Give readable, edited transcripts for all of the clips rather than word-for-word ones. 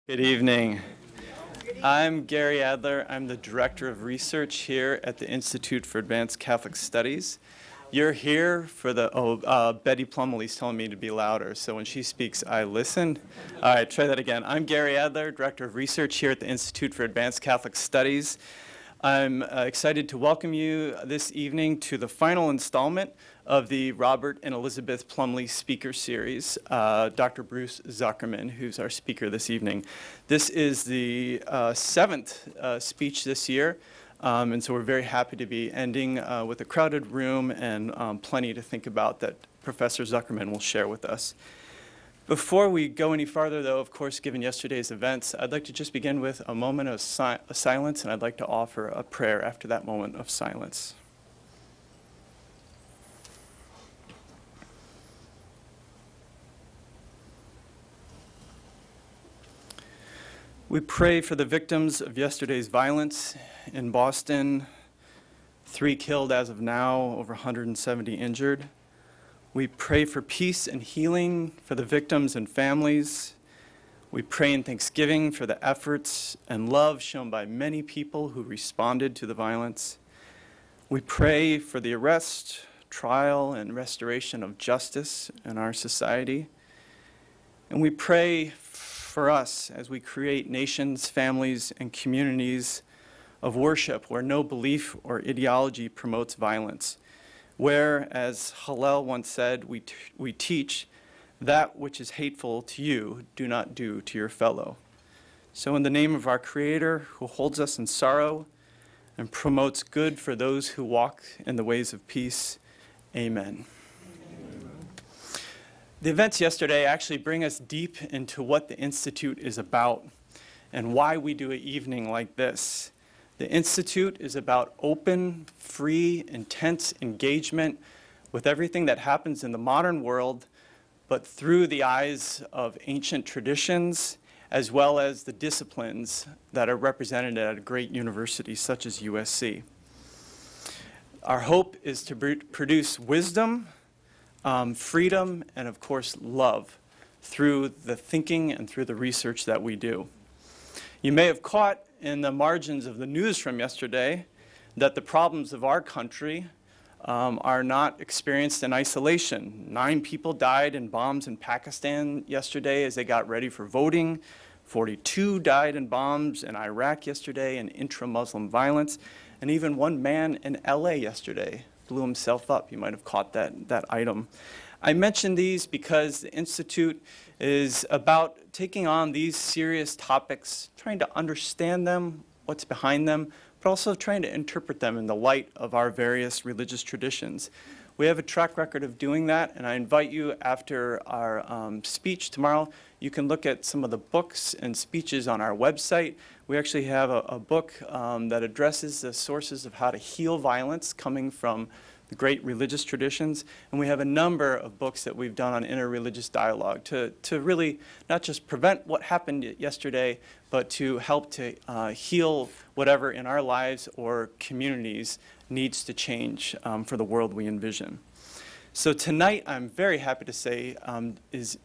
Good evening. I'm Gary Adler. I'm the Director of Research here at the Institute for Advanced Catholic Studies. You're here for the, Betty Plumleigh's telling me to be louder, so when she speaks, I listen. All right, try that again. I'm Gary Adler, Director of Research here at the Institute for Advanced Catholic Studies. I'm excited to welcome you this evening to the final installment of the Robert and Elizabeth Plumleigh Speaker Series, Dr. Bruce Zuckerman, who's our speaker this evening. This is the seventh speech this year, and so we're very happy to be ending with a crowded room and plenty to think about that Professor Zuckerman will share with us. Before we go any farther, though, of course, given yesterday's events, I'd like to just begin with a moment of silence, and I'd like to offer a prayer after that moment of silence. We pray for the victims of yesterday's violence in Boston, 3 killed as of now, over 170 injured. We pray for peace and healing for the victims and families. We pray in thanksgiving for the efforts and love shown by many people who responded to the violence. We pray for the arrest, trial, and restoration of justice in our society. And we pray for us as we create nations, families, and communities of worship where no belief or ideology promotes violence, where, as Hillel once said, we teach that which is hateful to you, do not do to your fellow. So in the name of our Creator, who holds us in sorrow and promotes good for those who walk in the ways of peace, amen. The events yesterday actually bring us deep into what the Institute is about and why we do an evening like this. The Institute is about open, free, intense engagement with everything that happens in the modern world, but through the eyes of ancient traditions, as well as the disciplines that are represented at a great university such as USC. Our hope is to produce wisdom, freedom, and of course love through the thinking and through the research that we do. You may have caught in the margins of the news from yesterday that the problems of our country are not experienced in isolation. 9 people died in bombs in Pakistan yesterday as they got ready for voting. 42 died in bombs in Iraq yesterday in intra-Muslim violence. And even one man in LA yesterday blew himself up. You might have caught that item. I mention these because the Institute is about taking on these serious topics, trying to understand them, what's behind them, but also trying to interpret them in the light of our various religious traditions. We have a track record of doing that, and I invite you after our speech tomorrow, you can look at some of the books and speeches on our website. We actually have a book that addresses the sources of how to heal violence coming from the great religious traditions, and we have a number of books that we've done on interreligious dialogue to really not just prevent what happened yesterday, but to help to heal whatever in our lives or communities needs to change for the world we envision. So tonight, I'm very happy to say, is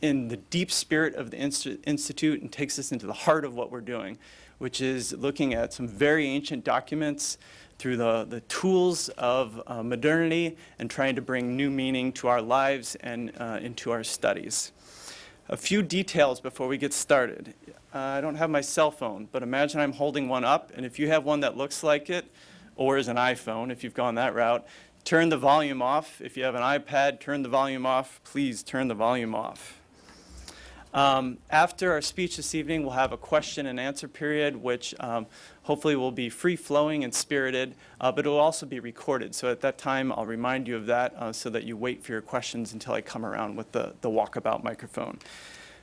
in the deep spirit of the Institute and takes us into the heart of what we're doing, which is looking at some very ancient documents through the tools of modernity and trying to bring new meaning to our lives and into our studies. A few details before we get started. I don't have my cell phone, but imagine I'm holding one up, and if you have one that looks like it, or is an iPhone, if you've gone that route, turn the volume off. If you have an iPad, turn the volume off. Please turn the volume off. After our speech this evening, we'll have a question and answer period, which hopefully will be free-flowing and spirited, but it will also be recorded. So at that time, I'll remind you of that so that you wait for your questions until I come around with the walkabout microphone.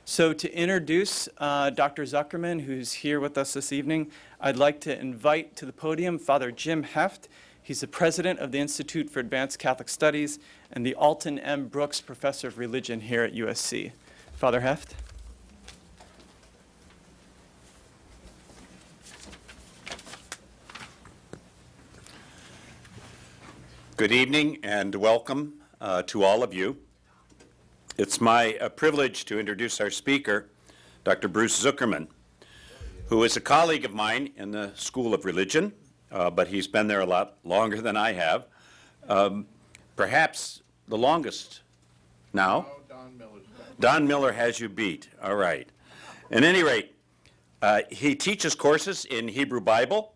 So to introduce Dr. Zuckerman, who's here with us this evening, I'd like to invite to the podium Father Jim Heft. He's the president of the Institute for Advanced Catholic Studies and the Alton M. Brooks Professor of Religion here at USC. Father Heft. Good evening and welcome to all of you. It's my privilege to introduce our speaker, Dr. Bruce Zuckerman, who is a colleague of mine in the School of Religion, but he's been there a lot longer than I have. Perhaps the longest now. No, Don Miller's back. Don Miller has you beat. All right. At any rate, he teaches courses in Hebrew Bible,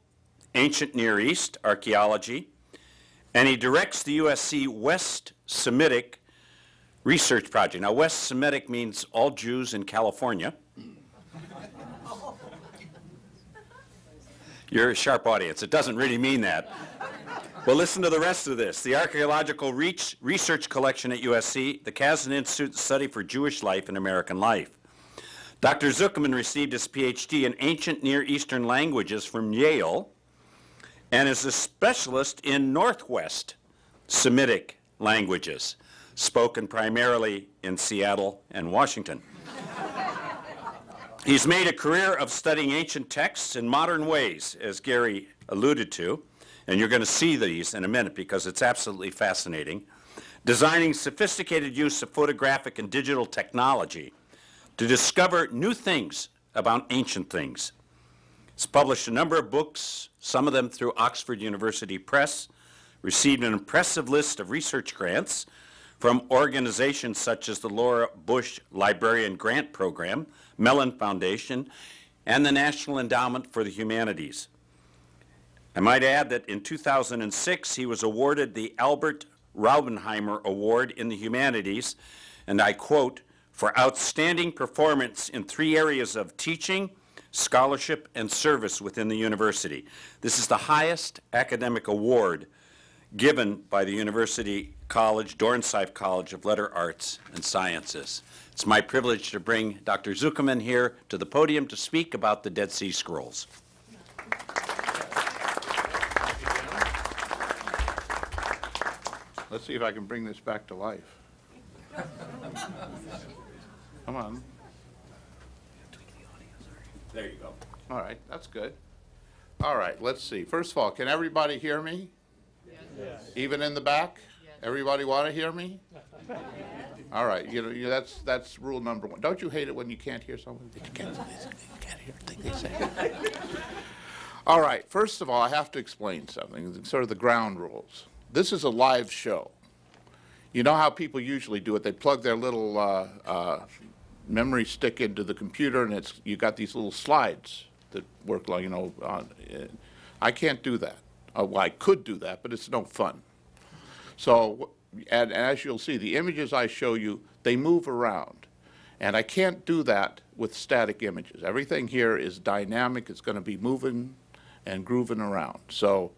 Ancient Near East, Archaeology, and he directs the USC West Semitic Research Project. Now, West Semitic means all Jews in California. You're a sharp audience. It doesn't really mean that. Well, listen to the rest of this. The Archaeological Research Collection at USC, the Kazan Institute Study for Jewish Life and American Life. Dr. Zuckerman received his PhD in Ancient Near Eastern Languages from Yale and is a specialist in Northwest Semitic languages, spoken primarily in Seattle and Washington. He's made a career of studying ancient texts in modern ways, as Gary alluded to, and you're going to see these in a minute because it's absolutely fascinating, designing sophisticated use of photographic and digital technology to discover new things about ancient things. He's published a number of books, some of them through Oxford University Press, received an impressive list of research grants from organizations such as the Laura Bush Librarian Grant Program, Mellon Foundation, and the National Endowment for the Humanities. I might add that in 2006, he was awarded the Albert Raubenheimer Award in the Humanities, and I quote, for outstanding performance in 3 areas of teaching, scholarship, and service within the university. This is the highest academic award given by the University College, Dornsife College of Letter Arts and Sciences. It's my privilege to bring Dr. Zuckerman here to the podium to speak about the Dead Sea Scrolls. Let's see if I can bring this back to life. Come on. There you go. All right, that's good. All right, let's see. First of all, can everybody hear me? Yes. Even in the back? Yes. Everybody want to hear me? All right, that's rule number 1. Don't you hate it when you can't hear someone? You can't hear a thing they say. All right, first of all, I have to explain something, sort of the ground rules. This is a live show. You know how people usually do it? They plug their little memory stick into the computer, and you got these little slides that work like, I can't do that. Well, I could do that, but it's no fun. So, and as you'll see, the images I show you, they move around. And I can't do that with static images. Everything here is dynamic. It's going to be moving and grooving around. So,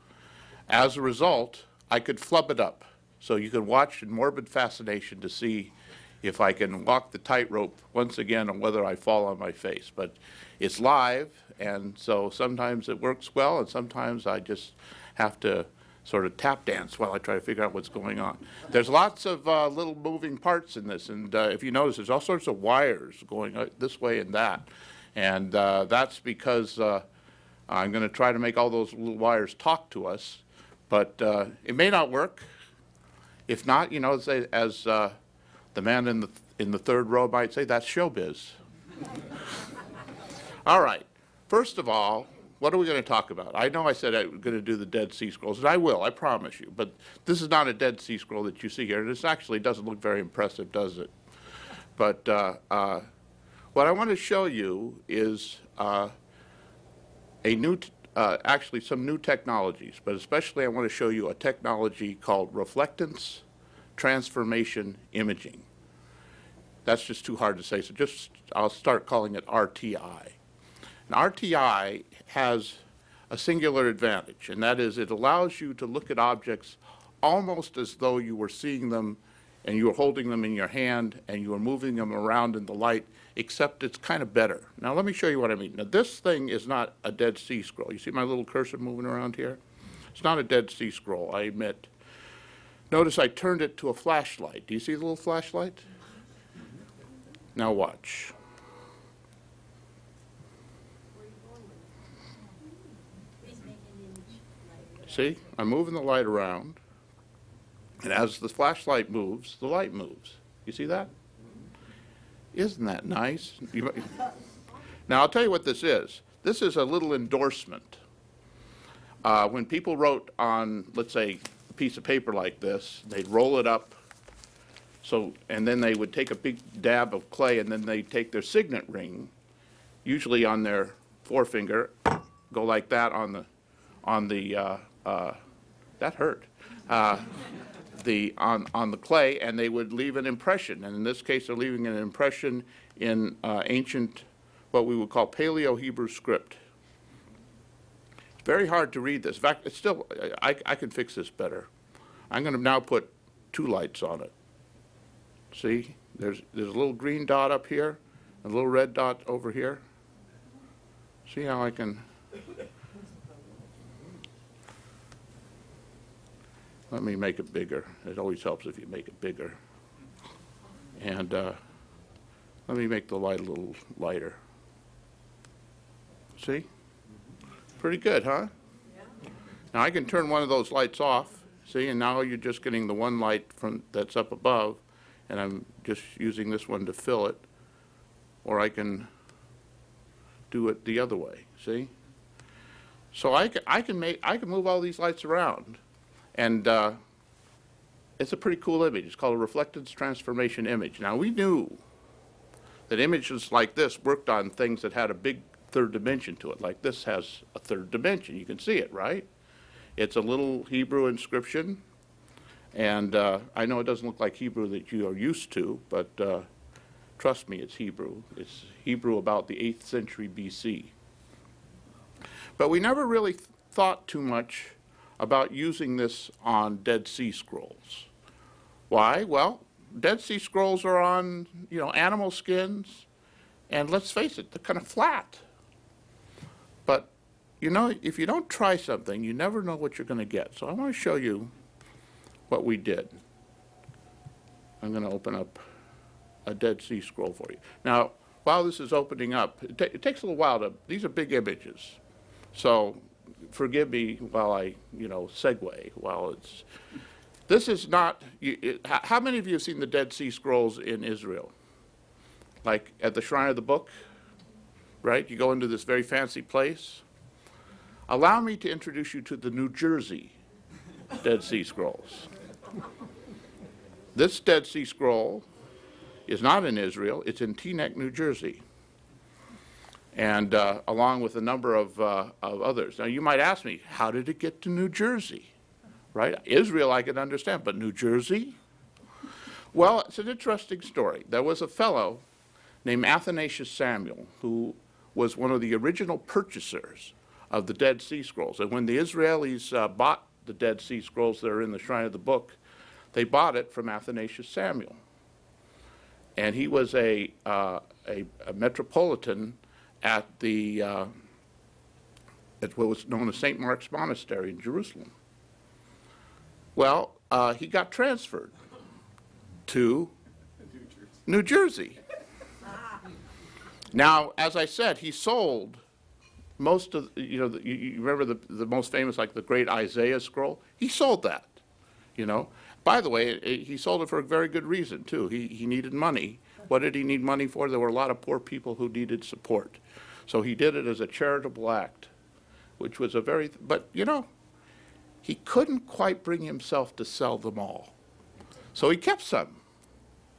as a result, I could flub it up. So you can watch in morbid fascination to see if I can walk the tightrope once again on whether I fall on my face. But it's live, and so sometimes it works well, and sometimes I just have to sort of tap dance while I try to figure out what's going on. There's lots of little moving parts in this, and if you notice, there's all sorts of wires going this way and that. And that's because I'm going to try to make all those little wires talk to us, but it may not work. If not, as the man in the third row might say, that's showbiz. All right. First of all, what are we going to talk about? I know I said I was going to do the Dead Sea Scrolls, and I will, I promise you. But this is not a Dead Sea Scroll that you see here. This actually doesn't look very impressive, does it? But what I want to show you is actually some new technologies, but especially I want to show you a technology called reflectance transformation imaging. That's just too hard to say, so I'll start calling it RTI. And RTI has a singular advantage, and that is it allows you to look at objects almost as though you were seeing them and you were holding them in your hand and you were moving them around in the light, except it's kind of better. Now let me show you what I mean. Now this thing is not a Dead Sea Scroll. You see my little cursor moving around here? It's not a Dead Sea Scroll, I admit. Notice I turned it to a flashlight. Do you see the little flashlight? Now watch. See, I'm moving the light around, and as the flashlight moves, the light moves. You see that? Isn't that nice? Now, I'll tell you what this is. This is a little endorsement. When people wrote on, let's say, a piece of paper like this, they'd roll it up, and then they would take a big dab of clay, and then they'd take their signet ring, usually on their forefinger, go like that on the that hurt, on the clay, and they would leave an impression. And in this case, they're leaving an impression in ancient, what we would call Paleo-Hebrew script. It's very hard to read this. In fact, it's still, I can fix this better. I'm going to now put 2 lights on it. See, there's a little green dot up here, a little red dot over here. See how I can... Let me make it bigger. It always helps if you make it bigger. And let me make the light a little lighter. See? Pretty good, huh? Yeah. Now I can turn one of those lights off, see, and now you're just getting the one light that's up above, and I'm just using this one to fill it. Or I can do it the other way, see? So I can move all these lights around. And it's a pretty cool image. It's called a reflectance transformation image. Now, we knew that images like this worked on things that had a big third dimension to it. Like this has a third dimension. You can see it, right? It's a little Hebrew inscription. And I know it doesn't look like Hebrew that you are used to, but trust me, it's Hebrew. It's Hebrew about the 8th century BC. But we never really thought too much about using this on Dead Sea Scrolls. Why? Well, Dead Sea Scrolls are on, animal skins, and let's face it, they're kind of flat. But, if you don't try something, you never know what you're going to get. So I want to show you what we did. I'm going to open up a Dead Sea Scroll for you. Now, while this is opening up, it takes a little while these are big images. So forgive me while I, segue while it's, this is not, how many of you have seen the Dead Sea Scrolls in Israel? Like at the Shrine of the Book, right? You go into this very fancy place. Allow me to introduce you to the New Jersey Dead Sea Scrolls. This Dead Sea Scroll is not in Israel, it's in Teaneck, New Jersey. And along with a number of others. Now, you might ask me, how did it get to New Jersey? Right? Israel, I can understand, but New Jersey? Well, it's an interesting story. There was a fellow named Athanasius Samuel who was one of the original purchasers of the Dead Sea Scrolls. And when the Israelis bought the Dead Sea Scrolls that are in the Shrine of the Book, they bought it from Athanasius Samuel. And he was a metropolitan at what was known as St. Mark's Monastery in Jerusalem. Well, he got transferred to New Jersey. Now, as I said, he sold most of, you remember the most famous, like the great Isaiah scroll? He sold that, By the way, he sold it for a very good reason, too. He needed money. What did he need money for? There were a lot of poor people who needed support. So he did it as a charitable act, which was but he couldn't quite bring himself to sell them all. So he kept some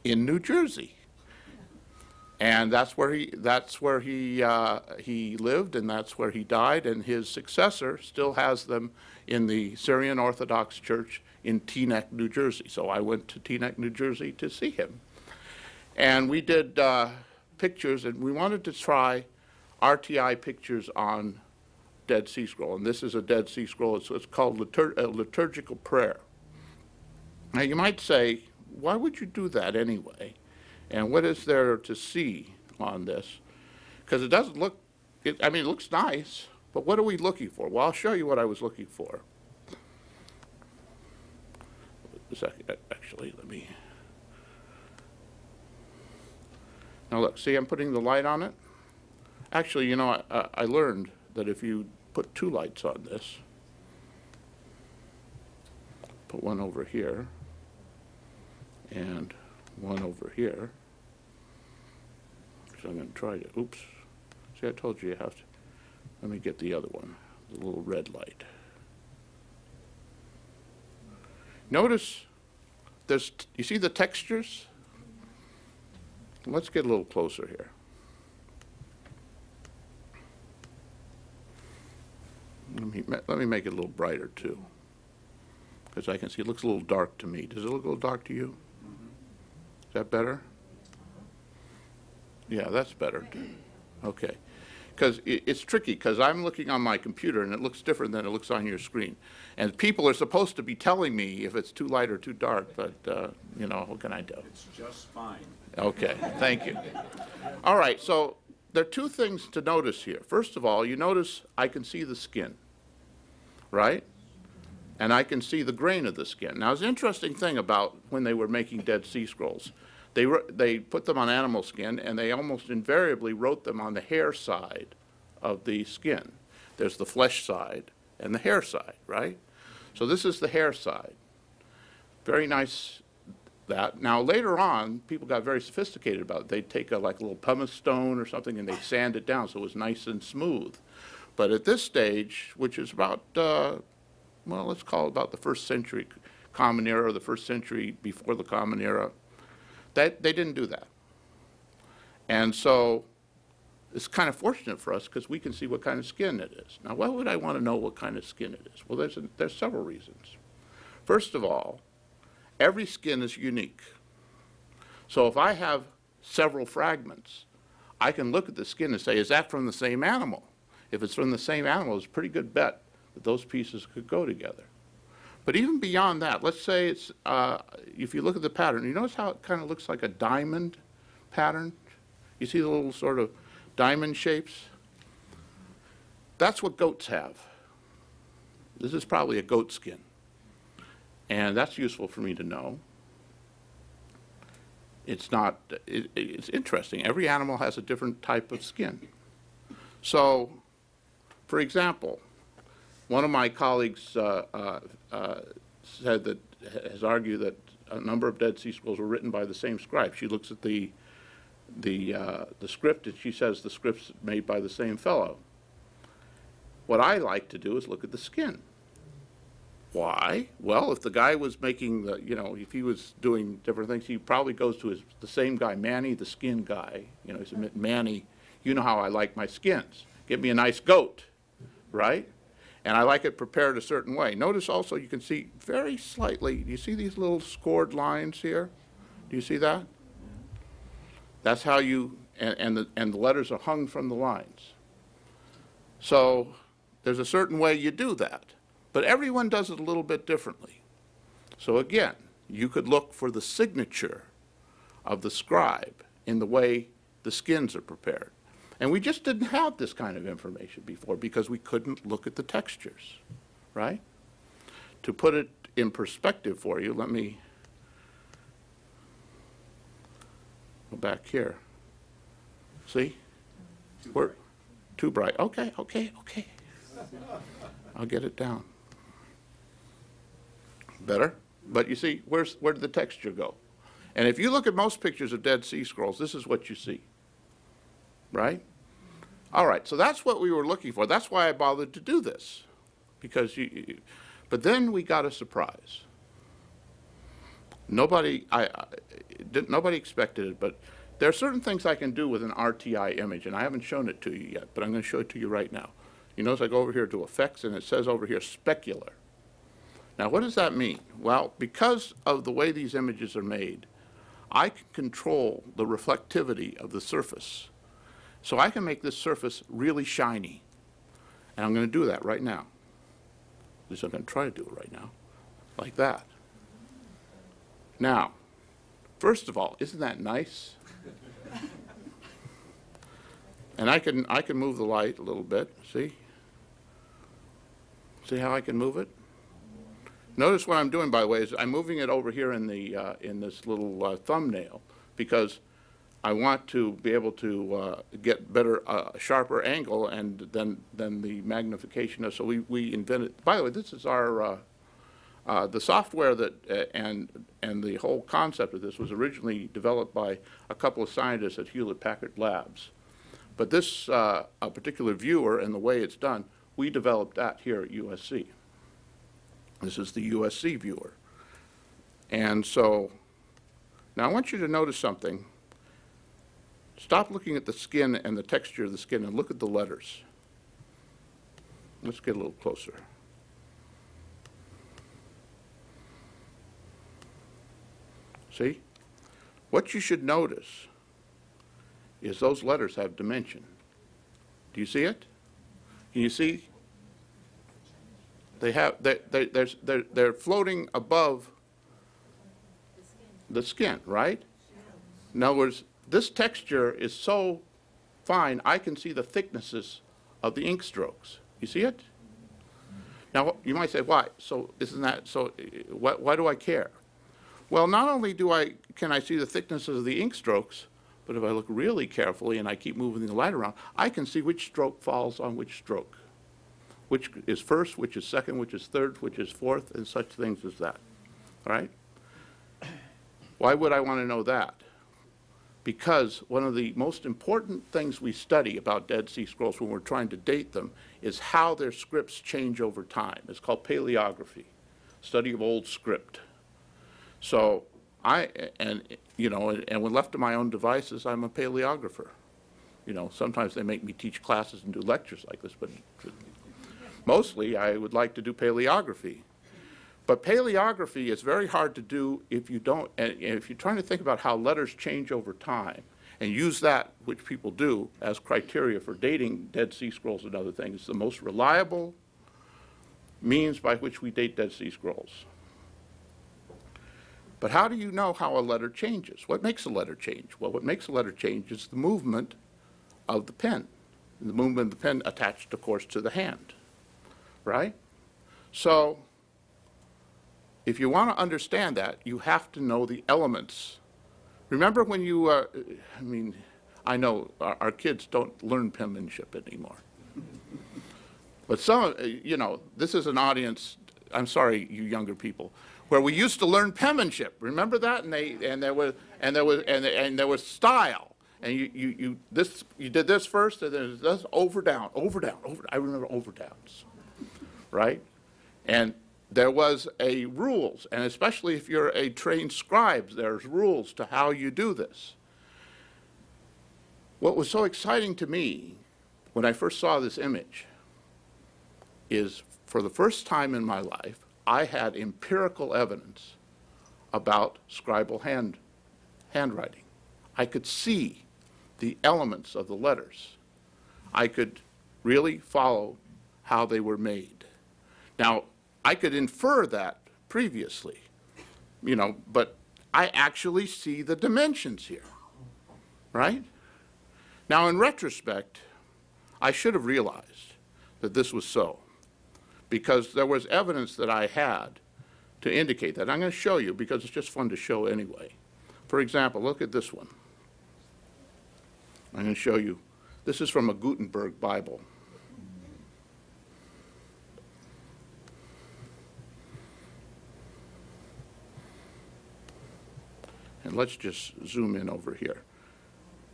in New Jersey. And that's where he lived, and that's where he died, and his successor still has them in the Syrian Orthodox Church in Teaneck, New Jersey. So I went to Teaneck, New Jersey to see him. And we did pictures, and we wanted to try RTI pictures on Dead Sea Scroll. And this is a Dead Sea Scroll. It's called liturgical prayer. Now, you might say, why would you do that anyway? And what is there to see on this? Because it doesn't look, it looks nice, but what are we looking for? Well, I'll show you what I was looking for. Actually, let me. Now look, see, I'm putting the light on it. Actually, I learned that if you put 2 lights on this, put one over here and one over here. So I'm going to try to, oops. See, I told you you have to. Let me get the other one, the little red light. Notice, you see the textures? Let's get a little closer here. Let me make it a little brighter too, because I can see it looks a little dark to me. Does it look a little dark to you? Is that better? Yeah, that's better. Okay. Because it's tricky, because I'm looking on my computer and it looks different than it looks on your screen. And people are supposed to be telling me if it's too light or too dark, but, you know, what can I do? It's just fine. Okay, thank you. All right, so there are two things to notice here. First of all, you notice I can see the skin, right? And I can see the grain of the skin. Now, it's an interesting thing about when they were making Dead Sea Scrolls. They put them on animal skin, and they almost invariably wrote them on the hair side of the skin. There's the flesh side and the hair side, right? So this is the hair side. Very nice. That. Now, later on, people got very sophisticated about it. They'd take like a little pumice stone or something, and they'd sand it down so it was nice and smooth. But at this stage, which is about, well, let's call it about the 1st century Common Era, or the 1st century before the Common Era, they didn't do that. And so it's kind of fortunate for us because we can see what kind of skin it is. Now, why would I want to know what kind of skin it is? Well, there's several reasons. First of all, every skin is unique. So if I have several fragments, I can look at the skin and say, is that from the same animal? If it's from the same animal, it's a pretty good bet that those pieces could go together. But even beyond that, let's say it's, if you look at the pattern, you notice how it kind of looks like a diamond pattern? You see the little sort of diamond shapes? That's what goats have. This is probably a goat skin. And that's useful for me to know. It's not, it's interesting. Every animal has a different type of skin. So, for example, one of my colleagues said that, has argued that a number of Dead Sea Scrolls were written by the same scribe. She looks at the script and she says the script's made by the same fellow. What I like to do is look at the skin. Why? Well, if the guy was making the, you know, if he was doing different things, he probably goes to the same guy, Manny, the skin guy. You know, he said, Manny, you know how I like my skins. Get me a nice goat, right? And I like it prepared a certain way. Notice also you can see very slightly, do you see these little scored lines here? Do you see that? That's how you, and the letters are hung from the lines. So there's a certain way you do that. But everyone does it a little bit differently. So again, you could look for the signature of the scribe in the way the skins are prepared. And we just didn't have this kind of information before because we couldn't look at the textures, right? To put it in perspective for you, let me go back here. See? We're too bright. Okay. I'll get it down. Better? But you see, where did the texture go? And if you look at most pictures of Dead Sea Scrolls, this is what you see. Right? All right, so that's what we were looking for. That's why I bothered to do this. Because but then we got a surprise. Nobody expected it, but there are certain things I can do with an RTI image, and I haven't shown it to you yet, but I'm going to show it to you right now. You notice I go over here to Effects, and it says over here Specular. Now, what does that mean? Well, because of the way these images are made, I can control the reflectivity of the surface. So I can make this surface really shiny. And I'm going to do that right now. At least I'm going to try to do it right now. Like that. Now, first of all, isn't that nice? And I can move the light a little bit. See? See how I can move it? Notice what I'm doing, by the way, is I'm moving it over here in this little thumbnail because I want to be able to get better, sharper angle, and then the magnification. So we invented. By the way, this is our the software that and the whole concept of this was originally developed by a couple of scientists at Hewlett-Packard Labs. But this a particular viewer and the way it's done, we developed that here at USC. This is the USC viewer. And so now I want you to notice something. Stop looking at the skin and the texture of the skin and look at the letters. Let's get a little closer. See? What you should notice is those letters have dimension. Do you see it? Can you see? They're floating above the skin, right? In other words, this texture is so fine, I can see the thicknesses of the ink strokes. You see it? Now, you might say, why? So isn't that, so why do I care? Well, not only can I see the thicknesses of the ink strokes, but if I look really carefully and I keep moving the light around, I can see which stroke falls on which stroke. Which is first, which is second, which is third, which is fourth, and such things as that. All right? Why would I want to know that? Because one of the most important things we study about Dead Sea Scrolls when we're trying to date them is how their scripts change over time. It's called paleography, study of old script. So and when left to my own devices, I'm a paleographer. You know, sometimes they make me teach classes and do lectures like this, but mostly I would like to do paleography. But paleography is very hard to do if you don't, and if you're trying to think about how letters change over time and use that, which people do, as criteria for dating Dead Sea Scrolls and other things. It's the most reliable means by which we date Dead Sea Scrolls. But how do you know how a letter changes? What makes a letter change? Well, what makes a letter change is the movement of the pen. The movement of the pen attached, of course, to the hand, right? So if you want to understand that, you have to know the elements. Remember when you, I know our kids don't learn penmanship anymore. But some, this is an audience, I'm sorry, you younger people, where we used to learn penmanship. Remember that? And there was style. And you did this first, and then this over down, over down, over. I remember overdowns, right? And there was a rules, and especially if you're a trained scribe, there's rules to how you do this. What was so exciting to me when I first saw this image is, for the first time in my life, I had empirical evidence about scribal handwriting. I could see the elements of the letters. I could really follow how they were made. Now, I could infer that previously, but I actually see the dimensions here, right? Now, in retrospect, I should have realized that this was so, because there was evidence that I had to indicate that. I'm going to show you because it's just fun to show anyway. For example, look at this one. I'm going to show you. This is from a Gutenberg Bible. And let's just zoom in over here.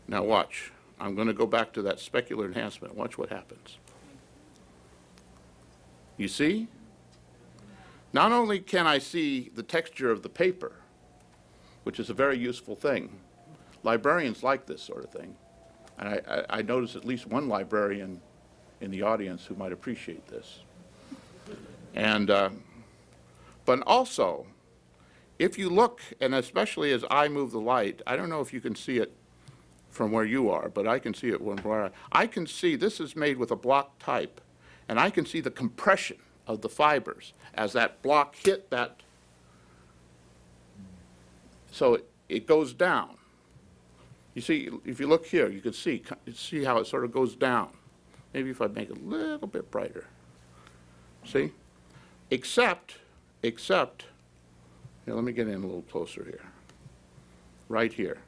Now watch. I'm going to go back to that specular enhancement. Watch what happens. You see? Not only can I see the texture of the paper, which is a very useful thing. Librarians like this sort of thing. And I notice at least one librarian in the audience who might appreciate this. And, but also, if you look, and especially as I move the light, I don't know if you can see it from where you are, but I can see it from where I can see this is made with a block type, and I can see the compression of the fibers as that block hit that. So it goes down. You see, if you look here, you can see how it sort of goes down. Maybe if I make it a little bit brighter. See? Except, here, let me get in a little closer here. Right here.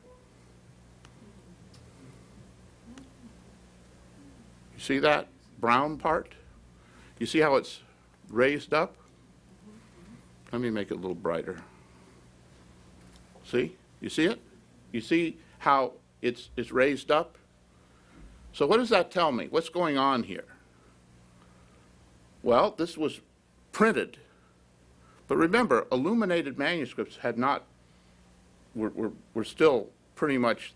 You see that brown part? You see how it's raised up? Let me make it a little brighter. See? You see it? You see how it's raised up? So what does that tell me? What's going on here? Well, this was printed. But remember, illuminated manuscripts had not, were still pretty much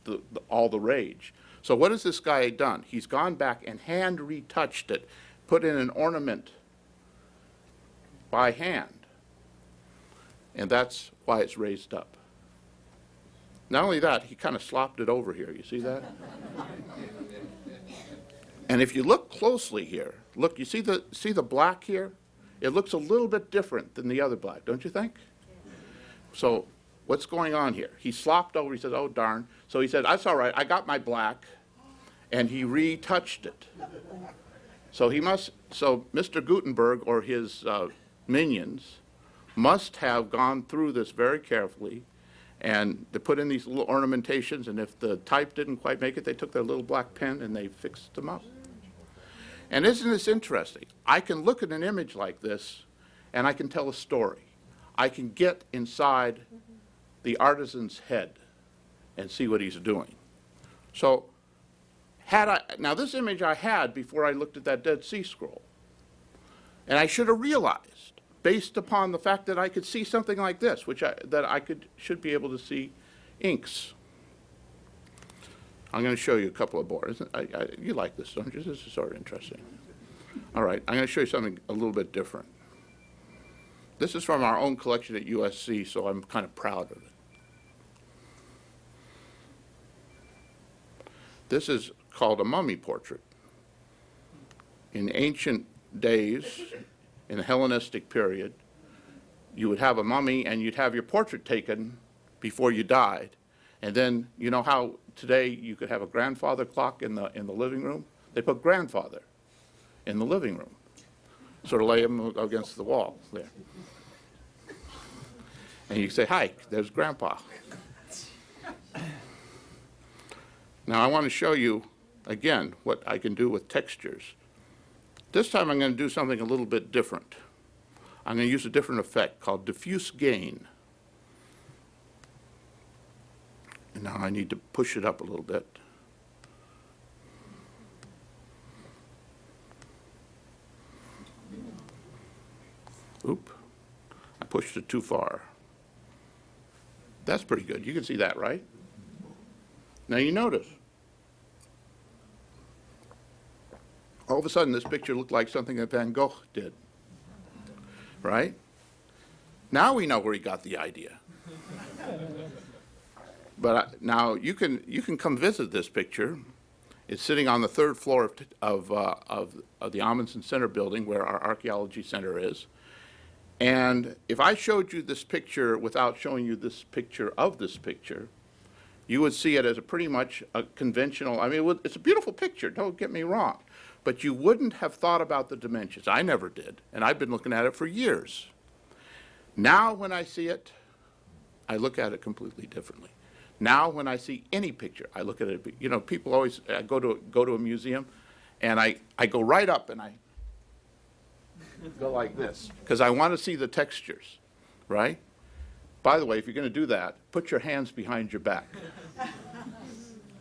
all the rage. So what has this guy done? He's gone back and hand retouched it, put in an ornament by hand. And that's why it's raised up. Not only that, he kind of slopped it over here. You see that? And if you look closely here, look, you see the black here? It looks a little bit different than the other black, don't you think? So what's going on here? He slopped over. He says, oh, darn. So he said, that's all right. I got my black. And he retouched it. So Mr. Gutenberg or his minions must have gone through this very carefully, and they put in these little ornamentations, and if the type didn't quite make it, they took their little black pen and they fixed them up. And isn't this interesting? I can look at an image like this, and I can tell a story. I can get inside the artisan's head and see what he's doing. So now this image I had before I looked at that Dead Sea Scroll, and I should have realized, based upon the fact that I could see something like this, that I should be able to see inks. I'm going to show you a couple of boards. You like this, don't you? This is sort of interesting. All right, I'm going to show you something a little bit different. This is from our own collection at USC, so I'm kind of proud of it. This is called a mummy portrait. In ancient days, in the Hellenistic period, you would have a mummy and you'd have your portrait taken before you died. And then, you know how today you could have a grandfather clock in the living room? They put grandfather in the living room. Sort of lay him against the wall there. And you say, hi, there's Grandpa. Now I want to show you, again, what I can do with textures. This time I'm going to do something a little bit different. I'm going to use a different effect called diffuse gain. And now I need to push it up a little bit. Oop, I pushed it too far. That's pretty good. You can see that, right? Now you notice, all of a sudden this picture looked like something that Van Gogh did, right? Now we know where he got the idea. But now you can come visit this picture. It's sitting on the third floor of the Amundsen Center building where our archaeology center is. And if I showed you this picture without showing you this picture of this picture, you would see it as a pretty much a conventional, I mean, it's a beautiful picture, don't get me wrong, but you wouldn't have thought about the dimensions. I never did, and I've been looking at it for years. Now when I see it, I look at it completely differently. Now when I see any picture, I look at it, you know, people always go to a museum, and I go right up and I go like this, because I want to see the textures, right? By the way, if you're going to do that, put your hands behind your back.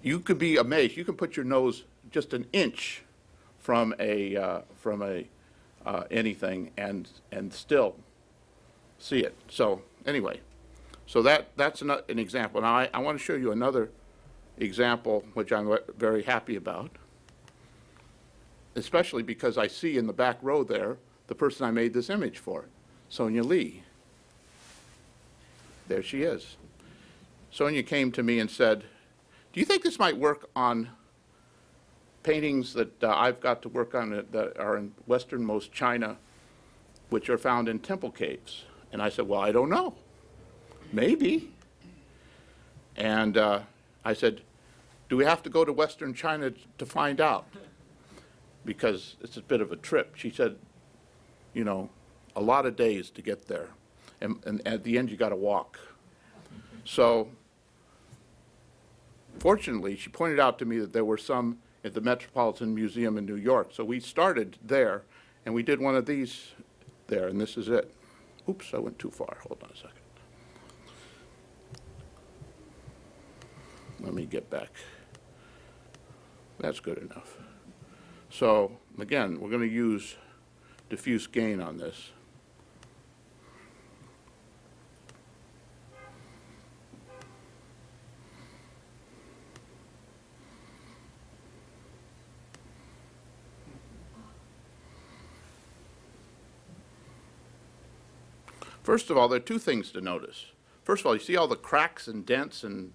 You could be amazed. You can put your nose just an inch from anything and still see it. So anyway, so that's an example. Now I want to show you another example, which I'm very happy about, especially because I see in the back row there the person I made this image for, Sonia Lee. There she is. Sonia came to me and said, do you think this might work on paintings that I've got to work on that are in westernmost China, which are found in temple caves? And I said, well, I don't know. Maybe. And I said, do we have to go to western China to find out? Because it's a bit of a trip. She said, you know, a lot of days to get there. And at the end, you got to walk. So fortunately, she pointed out to me that there were some at the Metropolitan Museum in New York. So we started there, and we did one of these there, and this is it. Oops, I went too far. Hold on a second. Let me get back. That's good enough. So again, we're going to use diffuse gain on this. First of all, there are two things to notice. First of all, you see all the cracks and dents and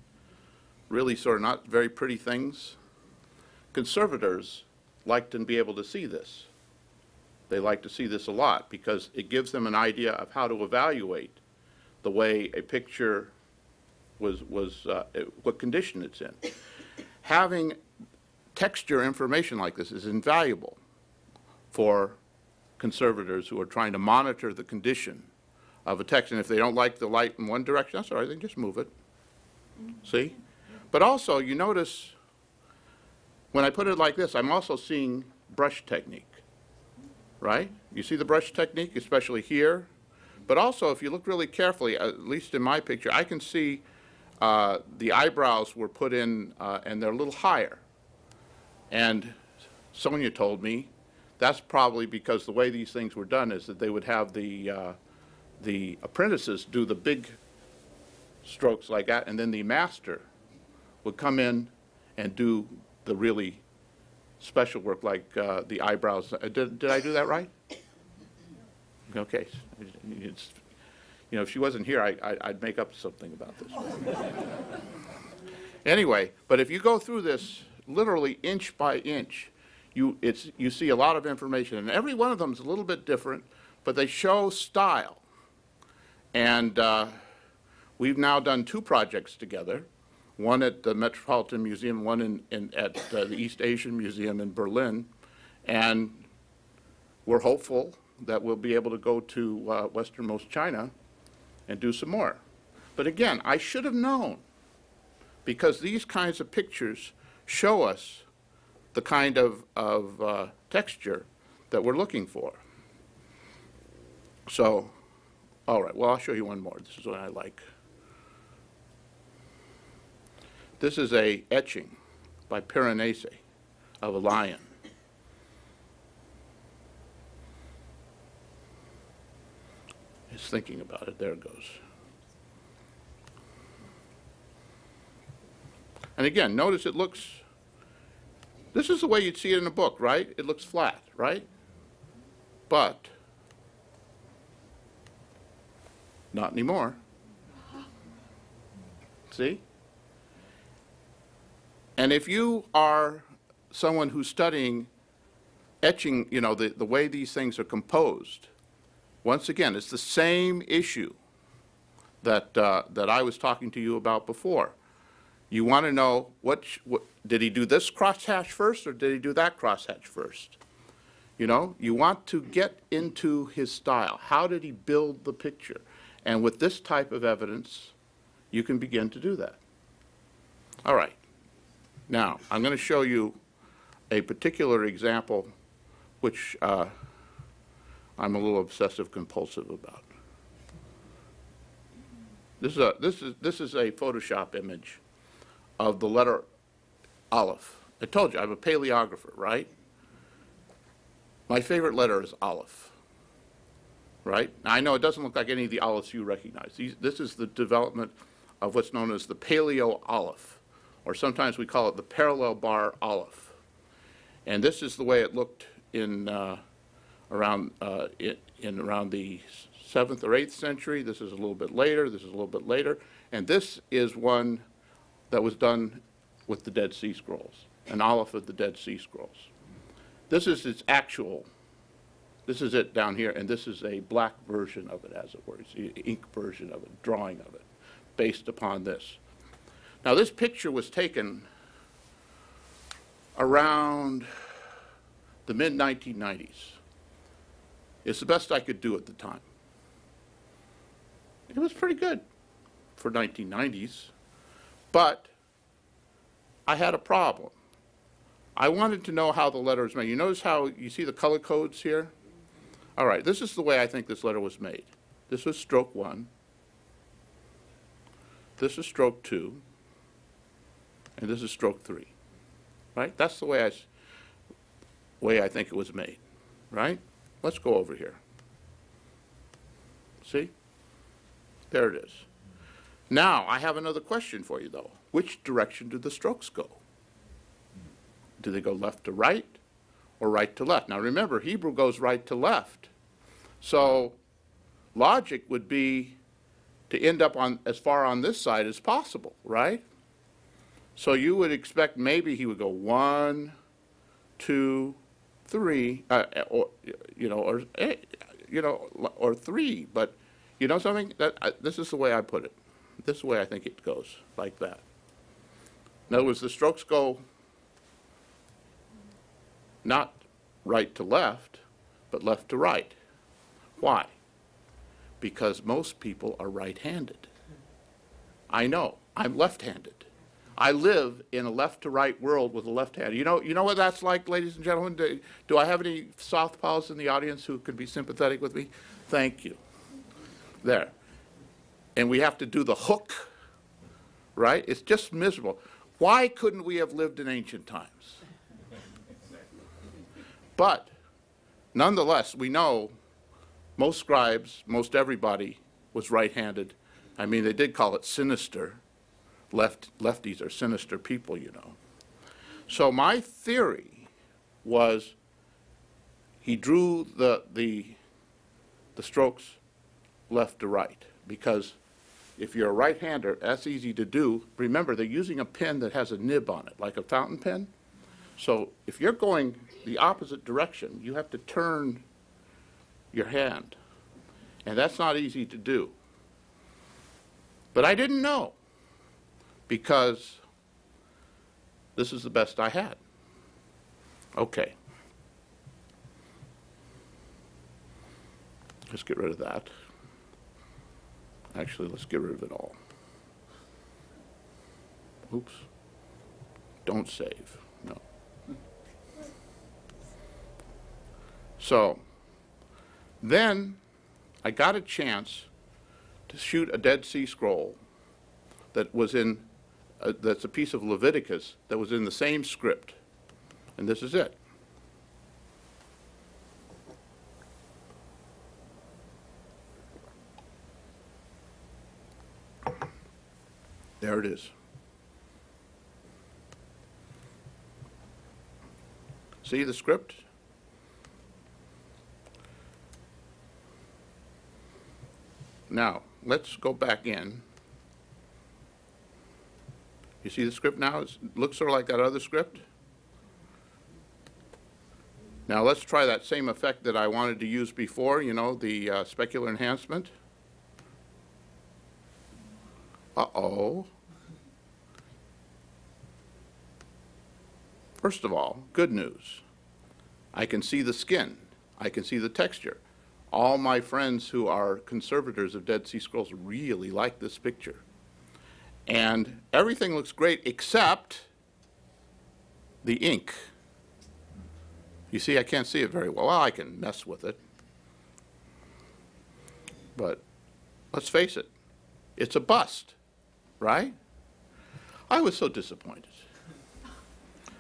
really sort of not very pretty things? Conservators like to be able to see this. They like to see this a lot because it gives them an idea of how to evaluate the way a picture what condition it's in. Having texture information like this is invaluable for conservators who are trying to monitor the condition of a text. And if they don't like the light in one direction, that's all right, they can just move it. See? But also, you notice when I put it like this, I'm also seeing brush technique, right? You see the brush technique, especially here. But also, if you look really carefully, at least in my picture, I can see the eyebrows were put in and they're a little higher. And Sonia told me that's probably because the way these things were done is that they would have the apprentices do the big strokes like that, and then the master would come in and do the really special work like the eyebrows. Did I do that right? Okay. It's, you know, if she wasn't here, I'd make up something about this. Anyway, but if you go through this literally inch by inch, you see a lot of information, and every one of them is a little bit different, but they show style. And we've now done two projects together, one at the Metropolitan Museum, one at the East Asian Museum in Berlin, and we're hopeful that we'll be able to go to westernmost China and do some more. But again, I should have known, because these kinds of pictures show us the kind of texture that we're looking for. So, all right, well, I'll show you one more. This is what I like. This is a etching by Piranesi of a lion. He's thinking about it. There it goes. And again, notice it looks, this is the way you'd see it in a book, right? It looks flat, right? But not anymore. See? And if you are someone who's studying etching, you know, the way these things are composed, once again, it's the same issue that I was talking to you about before. You want to know what did he do this crosshatch first or did he do that crosshatch first? You know, you want to get into his style. How did he build the picture? And with this type of evidence, you can begin to do that. All right. Now, I'm going to show you a particular example which I'm a little obsessive compulsive about. This is a Photoshop image of the letter Aleph. I told you, I'm a paleographer, right? My favorite letter is Aleph, right? Now, I know it doesn't look like any of the Alephs you recognize. This is the development of what's known as the Paleo-Aleph, or sometimes we call it the parallel bar Aleph. And this is the way it looked in around the 7th or 8th century. This is a little bit later. This is a little bit later. And this is one that was done with the Dead Sea Scrolls, an Aleph of the Dead Sea Scrolls. This is its actual, this is it down here, and this is a black version of it, as it were. It's the ink version of it, drawing of it, based upon this. Now, this picture was taken around the mid-1990s. It's the best I could do at the time. It was pretty good for 1990s, but I had a problem. I wanted to know how the letter was made. You notice how you see the color codes here? All right, this is the way I think this letter was made. This was stroke 1. This is stroke 2. And this is stroke 3. right? That's the way I think it was made, right? Let's go over here. See? There it is. Now, I have another question for you, though. Which direction do the strokes go? Do they go left to right or right to left? Now, remember, Hebrew goes right to left. So logic would be to end up on as far on this side as possible, right? So you would expect maybe he would go 1, 2, 3, or or 3. But you know something? This is the way I put it. This is the way I think it goes, like that. In other words, the strokes go not right to left, but left to right. Why? Because most people are right-handed. I know. I'm left-handed. I live in a left-to-right world with a left hand. You know what that's like, ladies and gentlemen? Do I have any southpaws in the audience who could be sympathetic with me? Thank you. There. And we have to do the hook, right? It's just miserable. Why couldn't we have lived in ancient times? But nonetheless, we know most scribes, most everybody was right-handed. I mean, they did call it sinister. Lefties are sinister people, you know. So my theory was he drew the strokes left to right, because if you're a right-hander, that's easy to do. Remember, they're using a pen that has a nib on it, like a fountain pen. So if you're going the opposite direction, you have to turn your hand. And that's not easy to do. But I didn't know, because this is the best I had. Okay. Let's get rid of that. Actually, let's get rid of it all. Oops. Don't save. No. So, then I got a chance to shoot a Dead Sea Scroll that was in, that's a piece of Leviticus that was in the same script. And this is it. There it is. See the script? Now, let's go back in. You see the script now? It looks sort of like that other script. Now, let's try that same effect that I wanted to use before, you know, the specular enhancement. Uh-oh. First of all, good news. I can see the skin. I can see the texture. All my friends who are conservators of Dead Sea Scrolls really like this picture. And everything looks great except the ink. You see, I can't see it very well. Well, I can mess with it. But let's face it, it's a bust, right? I was so disappointed.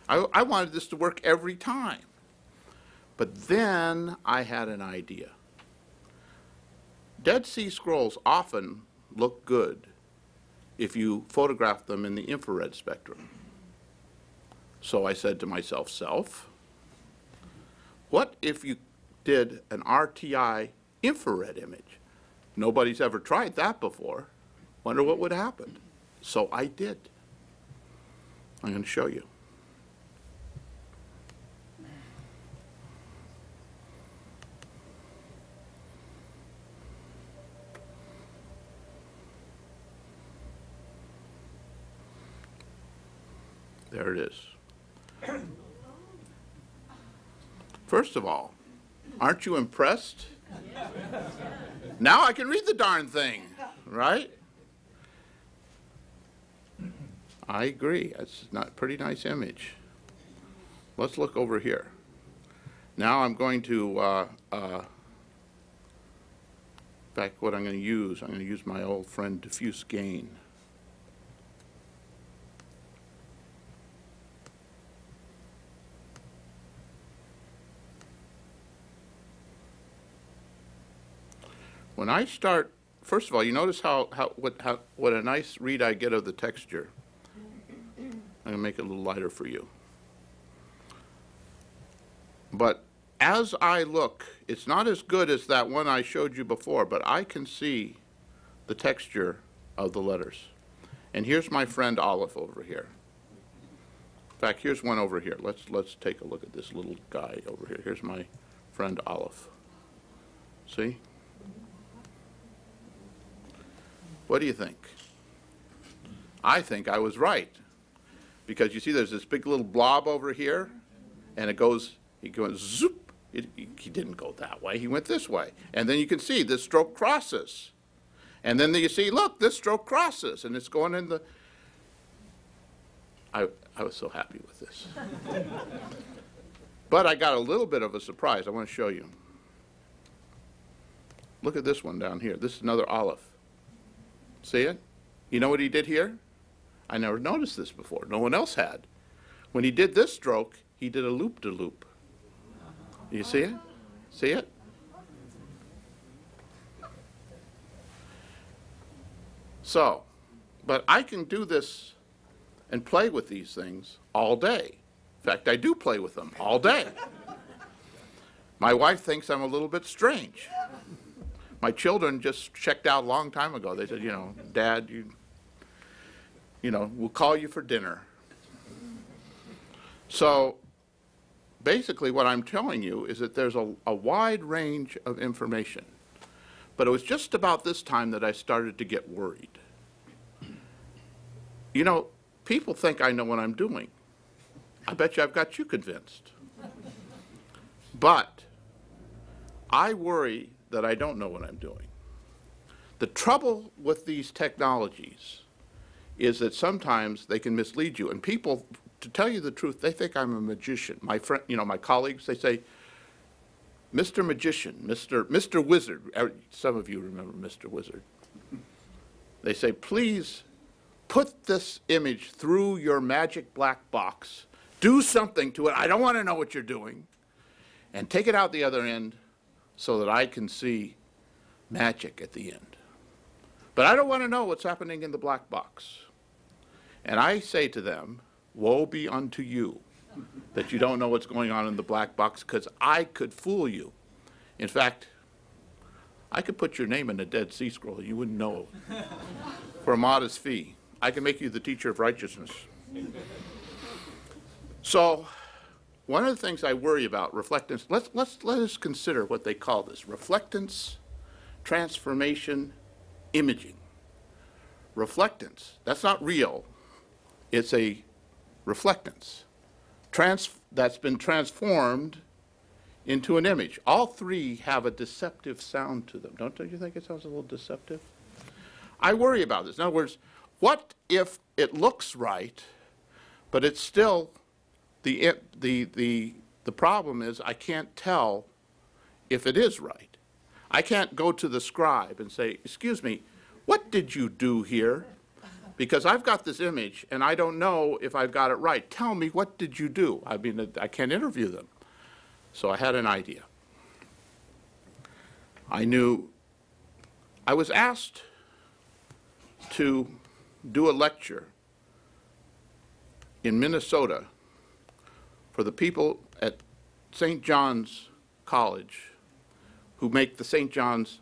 I wanted this to work every time. But then I had an idea. Dead Sea Scrolls often look good if you photograph them in the infrared spectrum. So I said to myself, what if you did an RTI infrared image? Nobody's ever tried that before. Wonder what would happen. So I did. I'm going to show you. There it is. First of all, aren't you impressed? Now I can read the darn thing, right? I agree. It's not a pretty nice image. Let's look over here. Now I'm going to, in fact, what I'm going to use my old friend diffuse gain. when I start, first of all, you notice what a nice read I get of the texture. I'm going to make it a little lighter for you. But as I look, it's not as good as that one I showed you before, but I can see the texture of the letters. And here's my friend Olive over here. In fact, here's one over here. Let's take a look at this little guy over here. Here's my friend Olive. See? What do you think? I think I was right. Because you see there's this big little blob over here, and he goes zoop. He didn't go that way. He went this way. And then you can see this stroke crosses. And then you see, look, this stroke crosses, and it's going in the... I was so happy with this. But I got a little bit of a surprise. I want to show you. Look at this one down here. This is another Olive. See it? You know what he did here? I never noticed this before. No one else had. When he did this stroke, he did a loop-de-loop. You see it? See it? So, but I can do this and play with these things all day. In fact, I do play with them all day. My wife thinks I'm a little bit strange. My children just checked out a long time ago. They said, you know, Dad, we'll call you for dinner. So basically what I'm telling you is that there's a wide range of information. But it was just about this time that I started to get worried. You know, people think I know what I'm doing. I bet you I've got you convinced. But I worry that I don't know what I'm doing. The trouble with these technologies is that sometimes they can mislead you. And people, to tell you the truth, they think I'm a magician. My friend, my colleagues, they say, Mr. Magician, Mr. Wizard. Some of you remember Mr. Wizard. They say, please put this image through your magic black box. Do something to it. I don't want to know what you're doing. And take it out the other end so that I can see magic at the end. But I don't want to know what's happening in the black box. And I say to them, woe be unto you that you don't know what's going on in the black box, because I could fool you. In fact, I could put your name in a Dead Sea Scroll and you wouldn't know for a modest fee. I can make you the teacher of righteousness. So one of the things I worry about, reflectance, let us consider what they call this, reflectance, transformation, imaging. Reflectance, that's not real. It's a reflectance that's been transformed into an image. All three have a deceptive sound to them. Don't you think it sounds a little deceptive? I worry about this. In other words, what if it looks right, but it's still, the problem is I can't tell if it is right. I can't go to the scribe and say, excuse me, what did you do here? Because I've got this image and I don't know if I've got it right. Tell me, what did you do? I mean, I can't interview them. So I had an idea. I was asked to do a lecture in Minnesota for the people at St. John's College who make the St. John's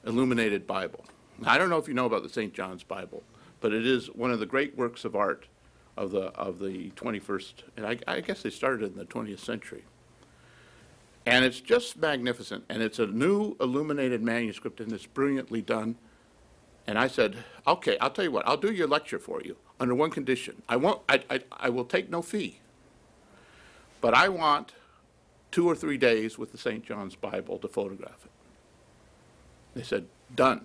Illuminated Bible. Now, I don't know if you know about the St. John's Bible, but it is one of the great works of art of the 21st, and I guess they started in the 20th century. And it's just magnificent, and it's a new illuminated manuscript, and it's brilliantly done. And I said, okay, I'll tell you what, I'll do your lecture for you under one condition. I will take no fee, but I want 2 or 3 days with the St. John's Bible to photograph it. They said, done.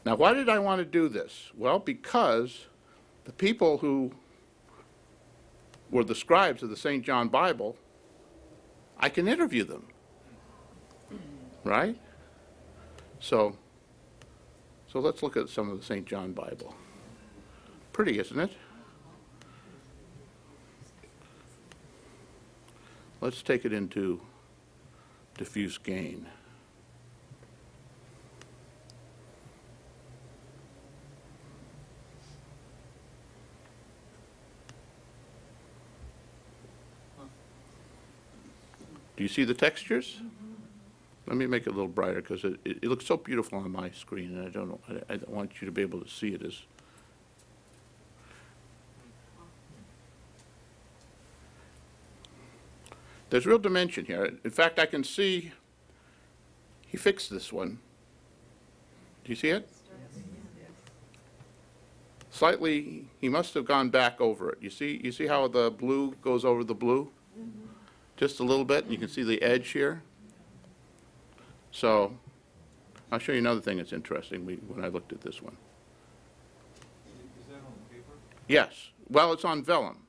Now, why did I want to do this? Well, because the people who were the scribes of the St. John Bible, I can interview them, right? So let's look at some of the St. John Bible. Pretty, isn't it? Let's take it into diffuse gain. Do you see the textures? Let me make it a little brighter because it looks so beautiful on my screen, and I don't want you to be able to see it as. There's real dimension here. In fact, I can see he fixed this one. Do you see it? Slightly, he must have gone back over it. You see how the blue goes over the blue? Just a little bit, and you can see the edge here. So, I'll show you another thing that's interesting when I looked at this one. Is that on paper? Yes. Well, it's on vellum.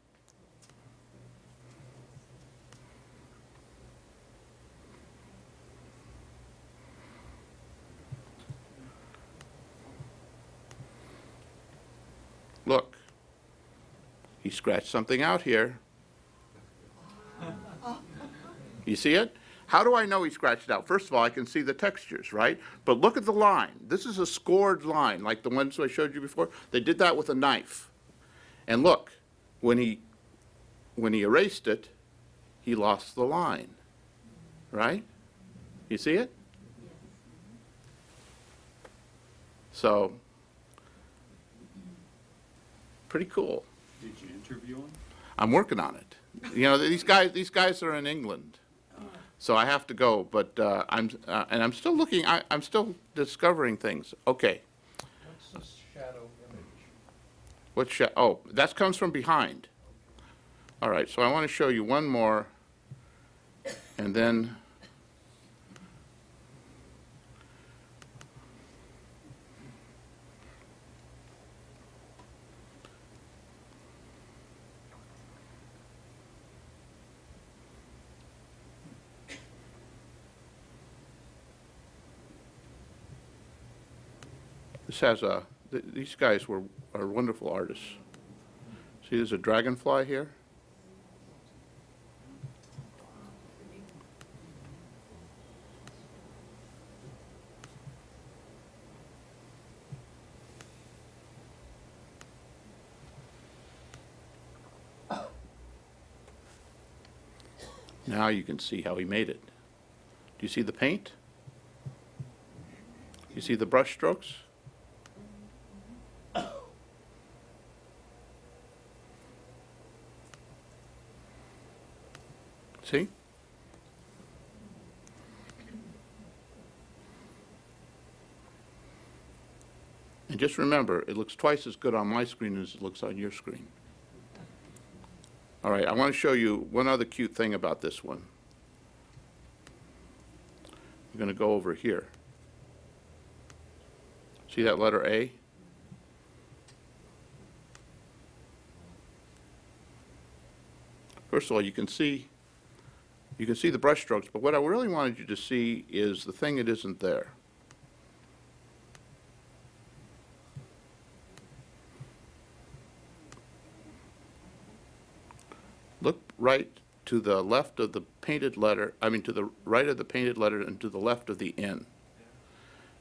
Look. He scratched something out here. You see it? How do I know he scratched it out? First of all, I can see the textures, right? But look at the line. This is a scored line, like the ones I showed you before. They did that with a knife. And look, when he erased it, he lost the line, right? You see it? So, pretty coll. Did you interview him? I'm working on it. You know, these guys are in England. So I have to go, but I'm still looking. I'm still discovering things. Okay. What's this shadow image? What oh, that comes from behind. All right. So I want to show you one more, and then. This has these guys are wonderful artists. See, there's a dragonfly here. Now you can see how he made it. Do you see the paint? You see the brush strokes? See? And just remember, it looks twice as good on my screen as it looks on your screen. All right, I want to show you one other cute thing about this one. I'm going to go over here. See that letter A? First of all, you can see the brush strokes, but what I really wanted you to see is the thing that isn't there. Look right to the left of the painted letter, I mean to the right of the painted letter and to the left of the N.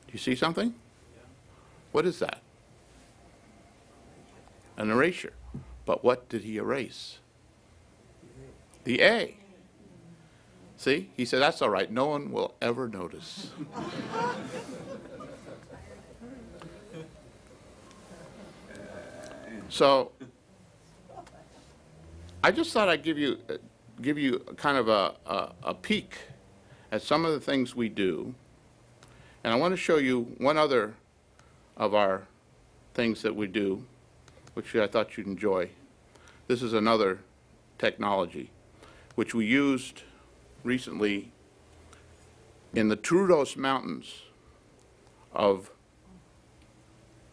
Do you see something? Yeah. What is that? An erasure. But what did he erase? The A. See? He said, that's all right. No one will ever notice. So, I just thought I'd give you kind of a peek at some of the things we do. And I want to show you one other of our things that we do, which I thought you'd enjoy. This is another technology, which we used recently in the Troodos Mountains of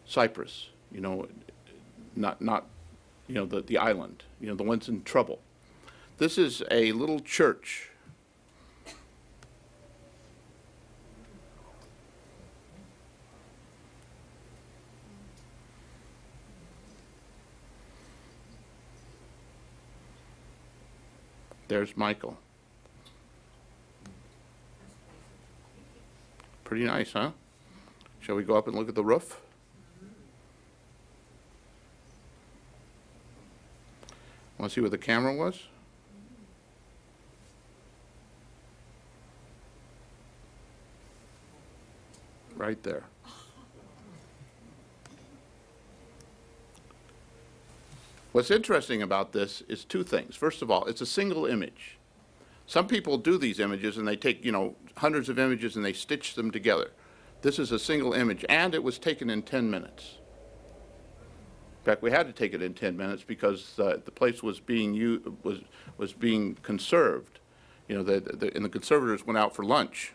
Cyprus, you know, not you know, the island, you know, the ones in trouble. This is a little church. There's Michael. Pretty nice, huh? Shall we go up and look at the roof? Want to see where the camera was? right there. What's interesting about this is two things. First of all, it's a single image. Some people do these images and they take, hundreds of images and they stitch them together. This is a single image, and it was taken in 10 minutes. In fact, we had to take it in 10 minutes because the place was being conserved. And the conservators went out for lunch.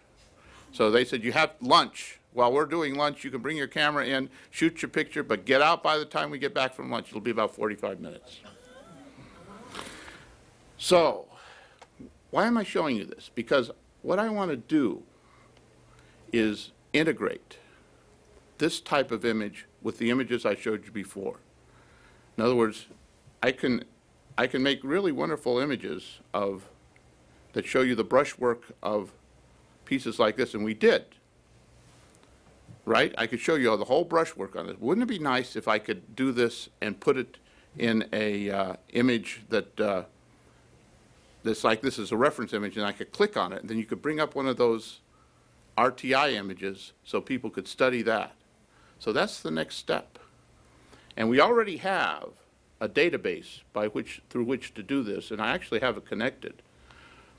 So they said, you have lunch. While we're doing lunch, you can bring your camera in, shoot your picture, but get out by the time we get back from lunch. It'll be about 45 minutes. So, why am I showing you this? Because what I want to do is integrate this type of image with the images I showed you before. In other words, I can make really wonderful images that show you the brushwork of pieces like this, and we did. Right? I could show you the whole brushwork on this. Wouldn't it be nice if I could do this and put it in a image that's like this is a reference image, and I could click on it, and then you could bring up one of those RTI images so people could study that. So that's the next step. And we already have a database through which to do this, and I actually have it connected.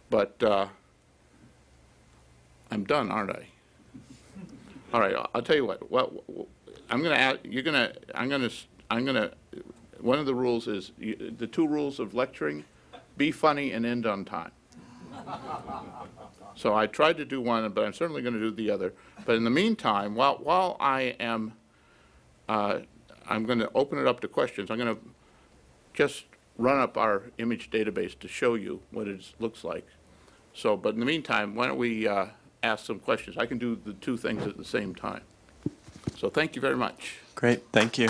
But I'm done, aren't I? All right, I'll tell you what. Well, I'm going to add. One of the rules is the two rules of lecturing: be funny and end on time. So I tried to do one, but I'm certainly going to do the other. But in the meantime, while I am, I'm going to open it up to questions. I'm going to just run up our image database to show you what it looks like. So, but in the meantime, why don't we ask some questions? I can do the two things at the same time. So thank you very much. Great, thank you.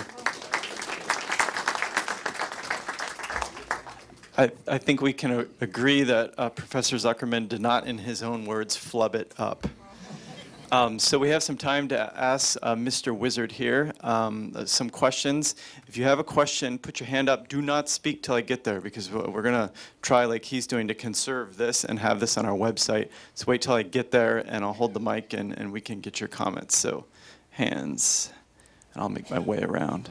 I think we can agree that Professor Zuckerman did not, in his own words, flub it up. So we have some time to ask Mr. Wizard here some questions. If you have a question, put your hand up. Do not speak till I get there, because we're going to try, like he's doing, to conserve this and have this on our website. So wait till I get there, and I'll hold the mic, and we can get your comments. So hands, and I'll make my way around.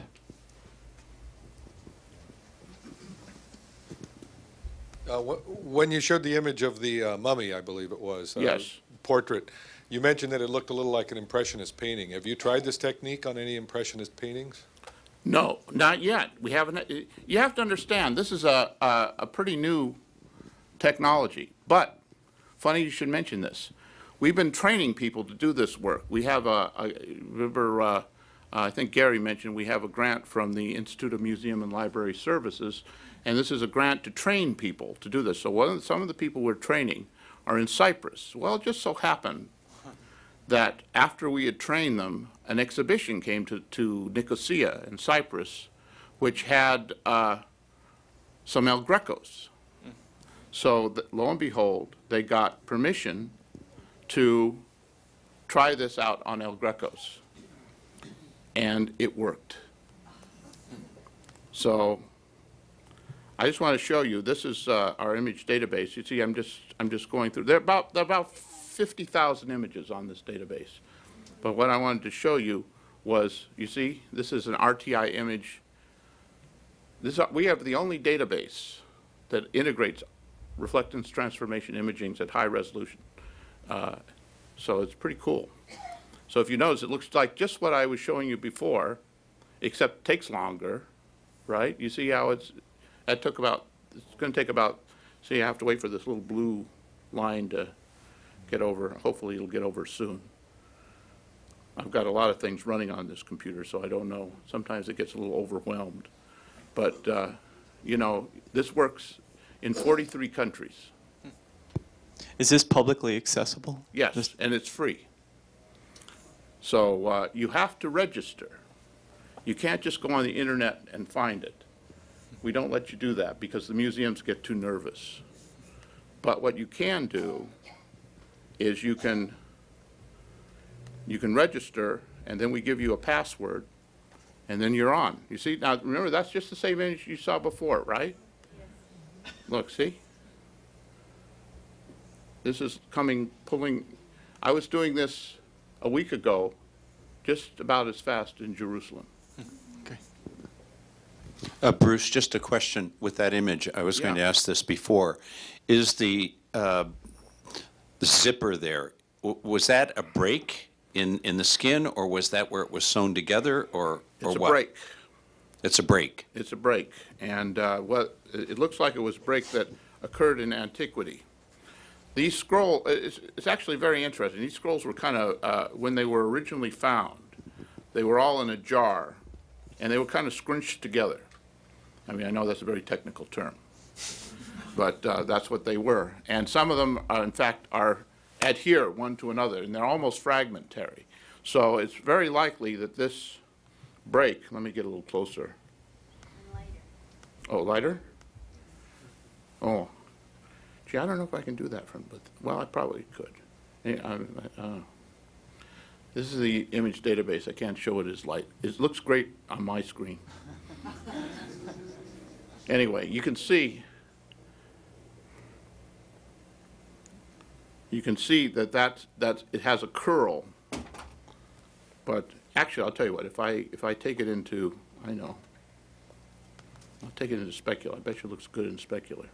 When you showed the image of the mummy, I believe it was, Yes. portrait, you mentioned that it looked a little like an Impressionist painting. Have you tried this technique on any Impressionist paintings? No, not yet. We haven't. You have to understand, this is a pretty new technology. But funny you should mention this. We've been training people to do this work. We have remember, I think Gary mentioned, we have a grant from the Institute of Museum and Library Services, and this is a grant to train people to do this. So some of the people we're training are in Cyprus. Well, it just so happened that after we had trained them, an exhibition came to Nicosia in Cyprus, which had some El Grecos. So lo and behold, they got permission to try this out on El Grecos, and it worked. So I just want to show you, this is our image database. You see, I'm just going through. There are about 50,000 images on this database. But what I wanted to show you was, you see, this is an RTI image. We have the only database that integrates reflectance transformation imaging at high resolution. So it's pretty cool. So if you notice, it looks like just what I was showing you before, except it takes longer, right? You see how it's going to take about, see, I have to wait for this little blue line to get over. Hopefully it'll get over soon. I've got a lot of things running on this computer, so I don't know. Sometimes it gets a little overwhelmed. But, this works in 43 countries. Is this publicly accessible? Yes, and it's free. So you have to register. You can't just go on the internet and find it. We don't let you do that because the museums get too nervous. But what you can do is you can register, and then we give you a password, and then you're on. You see, now remember, that's just the same image you saw before, right? Yes. Look, see? This is pulling. I was doing this a week ago just about as fast in Jerusalem. Bruce, just a question with that image. I was going to Yeah. ask this before. Is the zipper there, was that a break in the skin, or was that where it was sewn together, or It's a what? break. It's a break. It's a break. And it looks like it was a break that occurred in antiquity. These scrolls, it's actually very interesting. These scrolls were kind of, when they were originally found, they were all in a jar, and they were kind of scrunched together. I mean, I know that's a very technical term, but that's what they were. And some of them, in fact, adhere one to another, and they're almost fragmentary. So it's very likely that this break, let me get a little closer. Oh, lighter? Oh. Gee, I don't know if I can do that from, but, well, I probably could. I don't know. This is the image database. I can't show it as light. It looks great on my screen. Anyway, you can see that it has a curl. But actually, I'll tell you what. If I take it into, I'll take it into specular. I bet you it looks good in specular.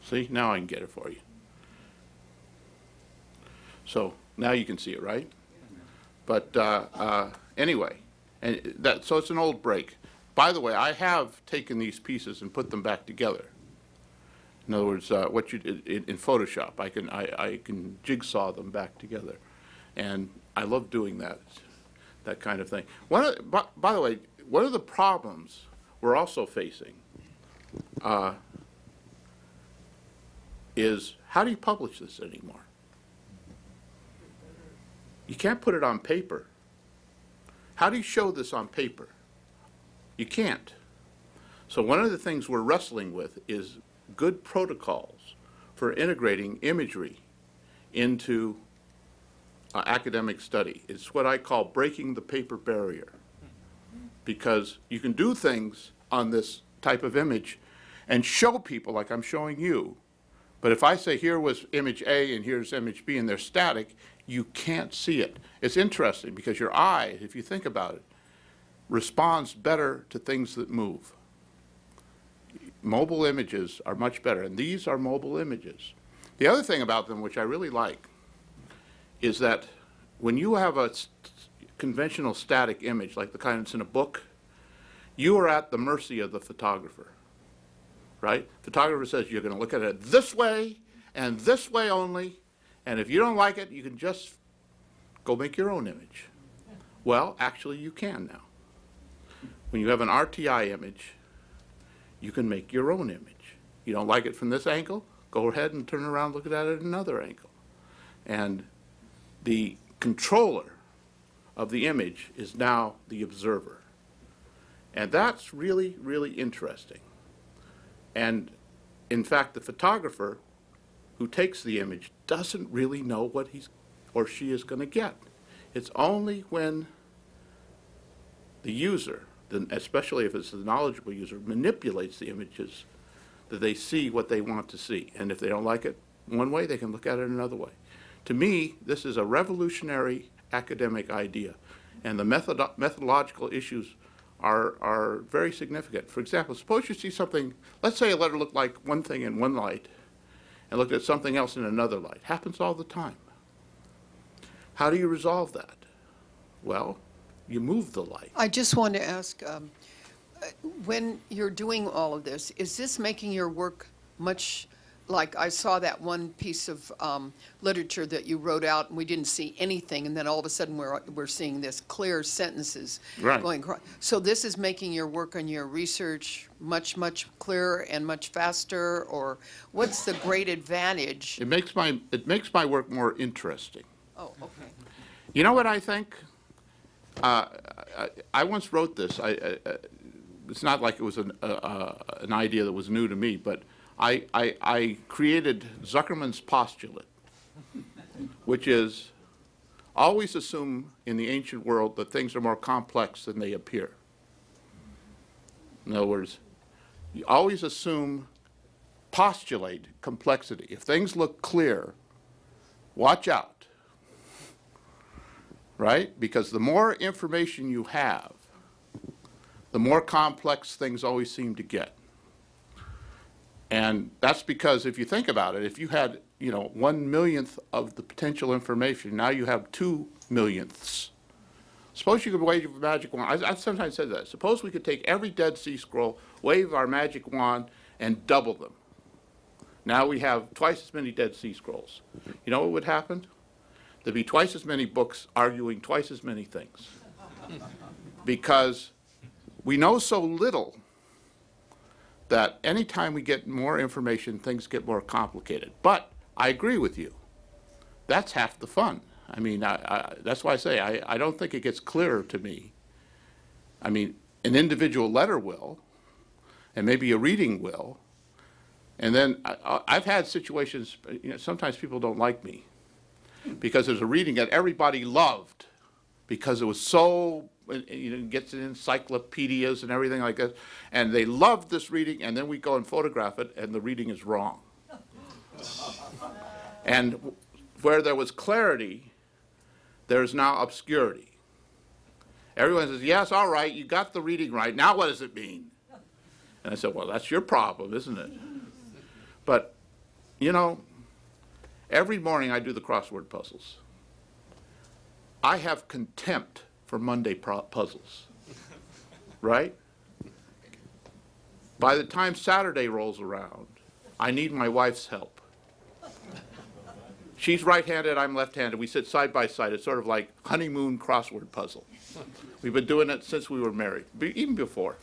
See, now I can get it for you. So now you can see it, right? But anyway, so it's an old break. By the way, I have taken these pieces and put them back together. In other words, what you did in Photoshop, I can jigsaw them back together, and I love doing that kind of thing. By the way, one of the problems we're also facing is how do you publish this anymore? You can't put it on paper. How do you show this on paper? You can't. So one of the things we're wrestling with is good protocols for integrating imagery into academic study. It's what I call breaking the paper barrier. Because you can do things on this type of image and show people like I'm showing you. But if I say here was image A and here's image B and they're static, you can't see it. It's interesting because your eye, if you think about it, responds better to things that move. Mobile images are much better, and these are mobile images. The other thing about them, which I really like, is that when you have a conventional static image, like the kind that's in a book, you are at the mercy of the photographer, right? Photographer says you're going to look at it this way and this way only, and if you don't like it, you can just go make your own image. Well, actually, you can now. When you have an RTI image, you can make your own image. You don't like it from this angle? Go ahead and turn around, look at it at another angle. And the controller of the image is now the observer. And that's really, really interesting. And in fact, the photographer who takes the image doesn't really know what he or she is going to get. It's only when the user, especially if it's the knowledgeable user, manipulates the images that they see what they want to see. And if they don't like it one way, they can look at it another way. To me, this is a revolutionary academic idea. And the methodological issues are very significant. For example, suppose you see something, let's say a letter looked like one thing in one light and looked at something else in another light. Happens all the time. How do you resolve that? Well, you move the light. I just want to ask, when you're doing all of this, is this making your work much like I saw that one piece of literature that you wrote out and we didn't see anything, and then all of a sudden we're seeing this clear sentences going across. So this is making your work and your research much, much clearer and much faster, or what's the great advantage? It makes my work more interesting. Oh, okay. You know what I think? I once wrote this. It's not like it was an idea that was new to me, but I created Zuckerman's postulate, which is always assume in the ancient world that things are more complex than they appear. In other words, you always assume postulate complexity. If things look clear, watch out, right? Because the more information you have, the more complex things always seem to get. And that's because if you think about it, if you had, 1/1,000,000th of the potential information, now you have 2/1,000,000ths. Suppose you could wave a magic wand. I've sometimes said that. Suppose we could take every Dead Sea Scroll, wave our magic wand, and double them. Now we have twice as many Dead Sea Scrolls. You know what would happen? There'd be twice as many books arguing twice as many things. Because we know so little that anytime we get more information, things get more complicated. But I agree with you. That's half the fun. I mean, that's why I say I don't think it gets clearer to me. I mean, an individual letter will, and maybe a reading will. And then I've had situations, sometimes people don't like me because there's a reading that everybody loved because it was so, gets in encyclopedias and everything like that, and they loved this reading, and then we go and photograph it, and the reading is wrong. And where there was clarity, there's now obscurity. Everyone says, yes, all right, you got the reading right. Now what does it mean? And I said, well, that's your problem, isn't it? But, every morning I do the crossword puzzles. I have contempt for Monday puzzles, right? By the time Saturday rolls around, I need my wife's help. She's right-handed, I'm left-handed. We sit side by side. It's sort of like honeymoon crossword puzzle. We've been doing it since we were married, even before.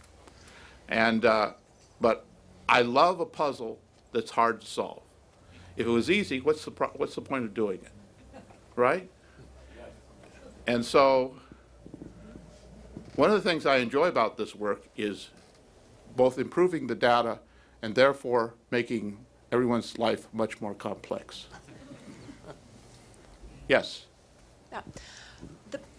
And but I love a puzzle that's hard to solve. If it was easy, what's the point of doing it, right? And so one of the things I enjoy about this work is both improving the data and therefore making everyone's life much more complex. Yes? Yeah.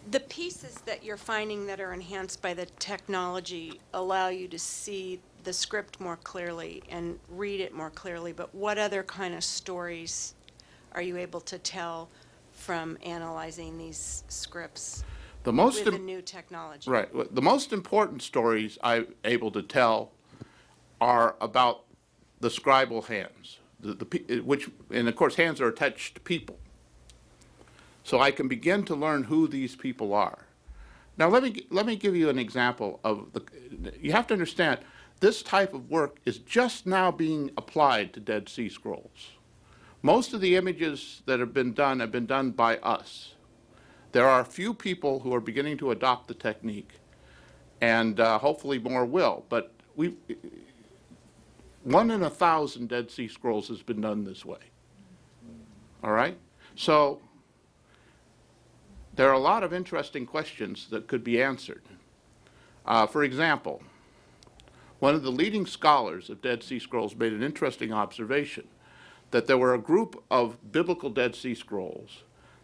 The pieces that you're finding that are enhanced by the technology allow you to see the script more clearly and read it more clearly, but what other kind of stories are you able to tell from analyzing these scripts with the new technology? Right. The most important stories I'm able to tell are about the scribal hands, and of course hands are attached to people. So I can begin to learn who these people are. Now let me give you an example of you have to understand, this type of work is just now being applied to Dead Sea Scrolls. Most of the images that have been done by us. There are a few people who are beginning to adopt the technique, and hopefully more will. But 1 in 1,000 Dead Sea Scrolls has been done this way. All right? So there are a lot of interesting questions that could be answered. For example, one of the leading scholars of Dead Sea Scrolls made an interesting observation that there were a group of biblical Dead Sea Scrolls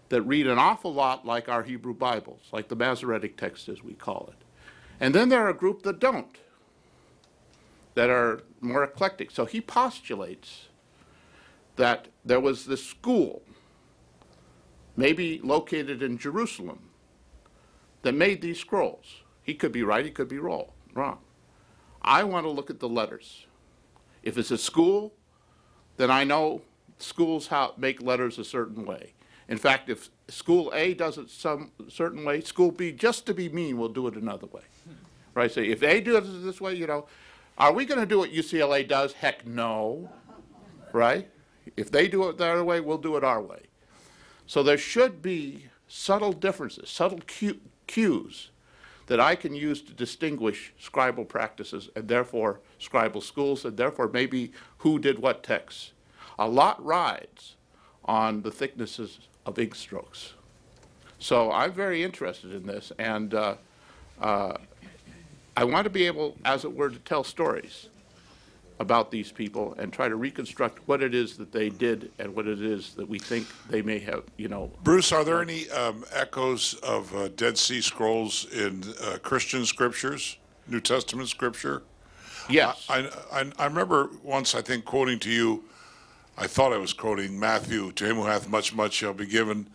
that read an awful lot like our Hebrew Bibles, like the Masoretic text as we call it. And then there are a group that don't, that are more eclectic. So he postulates that there was this school, maybe located in Jerusalem, that made these scrolls. He could be right, he could be wrong. I want to look at the letters. If it's a school, then I know schools make letters a certain way. In fact, if school A does it some certain way, school B, just to be mean, will do it another way. Right? So if A does it this way, are we going to do what UCLA does? Heck no. Right? If they do it their way, we'll do it our way. So there should be subtle differences, subtle cues that I can use to distinguish scribal practices and therefore scribal schools and therefore maybe who did what texts. A lot rides on the thicknesses of ink strokes. So I'm very interested in this, and I want to be able, as it were, to tell stories about these people and try to reconstruct what it is that they did and what it is that we think they may have, Bruce, are there any echoes of Dead Sea Scrolls in Christian scriptures, New Testament scripture? Yes. I remember once, I think, quoting to you, I thought I was quoting Matthew, to him who hath much, much shall be given.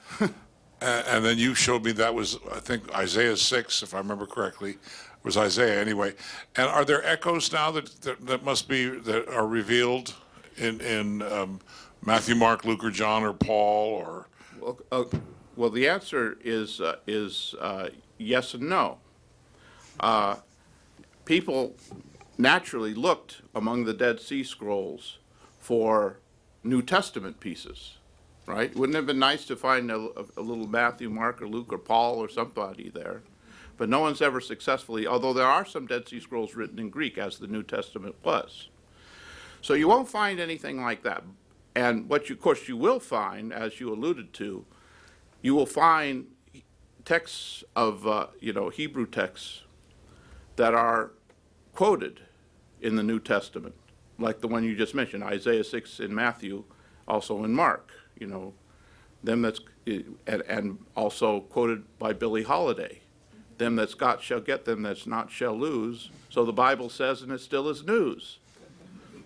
And then you showed me that was, I think, Isaiah 6, if I remember correctly. It was Isaiah anyway. And are there echoes now that must be, that are revealed in Matthew, Mark, Luke, or John, or Paul, or? Well, the answer is yes and no. People naturally looked among the Dead Sea Scrolls for New Testament pieces, right? Wouldn't it have been nice to find a little Matthew, Mark, or Luke, or Paul, or somebody there? But no one's ever successfully, although there are some Dead Sea Scrolls written in Greek, as the New Testament was. So you won't find anything like that. And what you, of course, you will find, as you alluded to, you will find texts of, Hebrew texts that are quoted in the New Testament, like the one you just mentioned, Isaiah 6 in Matthew, also in Mark, them that's, and also quoted by Billie Holiday, them that's got shall get, them that's not shall lose. So the Bible says, and it still is news,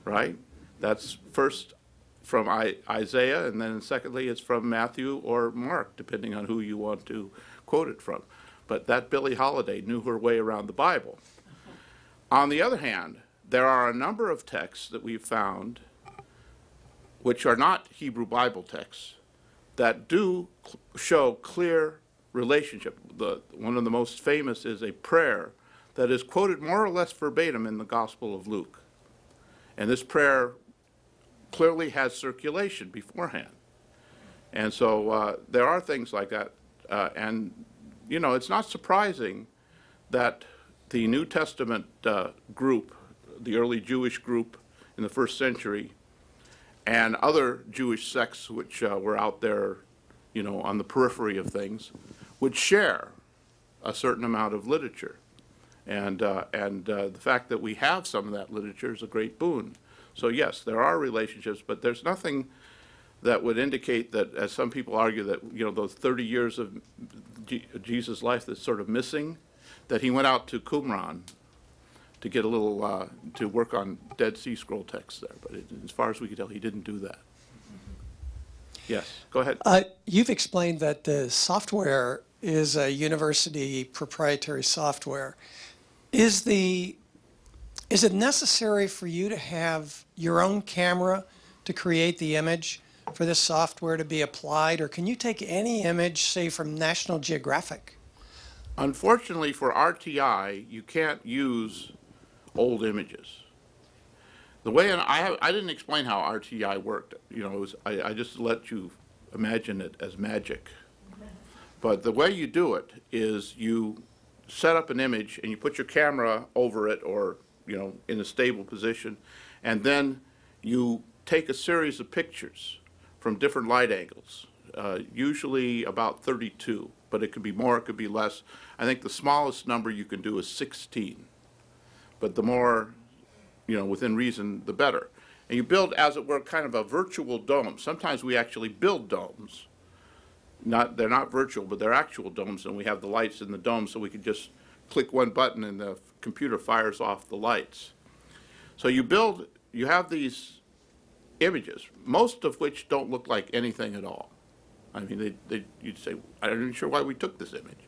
right? That's first from Isaiah, and then secondly, it's from Matthew or Mark, depending on who you want to quote it from. But that Billie Holiday knew her way around the Bible. On the other hand, there are a number of texts that we've found which are not Hebrew Bible texts that do show clear relationship. One of the most famous is a prayer that is quoted more or less verbatim in the Gospel of Luke. And this prayer clearly has circulation beforehand. And so there are things like that. And, it's not surprising that the New Testament group, the early Jewish group in the first century, and other Jewish sects which were out there, on the periphery of things, would share a certain amount of literature. And the fact that we have some of that literature is a great boon. So yes, there are relationships, but there's nothing that would indicate that, as some people argue, that those 30 years of Jesus' life that's sort of missing, that he went out to Qumran to get a little, to work on Dead Sea Scroll texts there. But as far as we can tell, he didn't do that. Yes, go ahead. You've explained that the software is a university proprietary software. Is it necessary for you to have your own camera to create the image for this software to be applied, or can you take any image, say, from National Geographic? Unfortunately for RTI, you can't use old images. The way, and I didn't explain how RTI worked. I just let you imagine it as magic. But the way you do it is you set up an image and you put your camera over it, or in a stable position, and then you take a series of pictures from different light angles, usually about 32, but it could be more, it could be less. I think the smallest number you can do is 16, but the more, within reason, the better. And you build, as it were, kind of a virtual dome. Sometimes we actually build domes. They're not virtual, but they're actual domes, and we have the lights in the dome, so we can just click one button and the computer fires off the lights. So you have these images, most of which don't look like anything at all. I mean, you'd say, I'm not even sure why we took this image.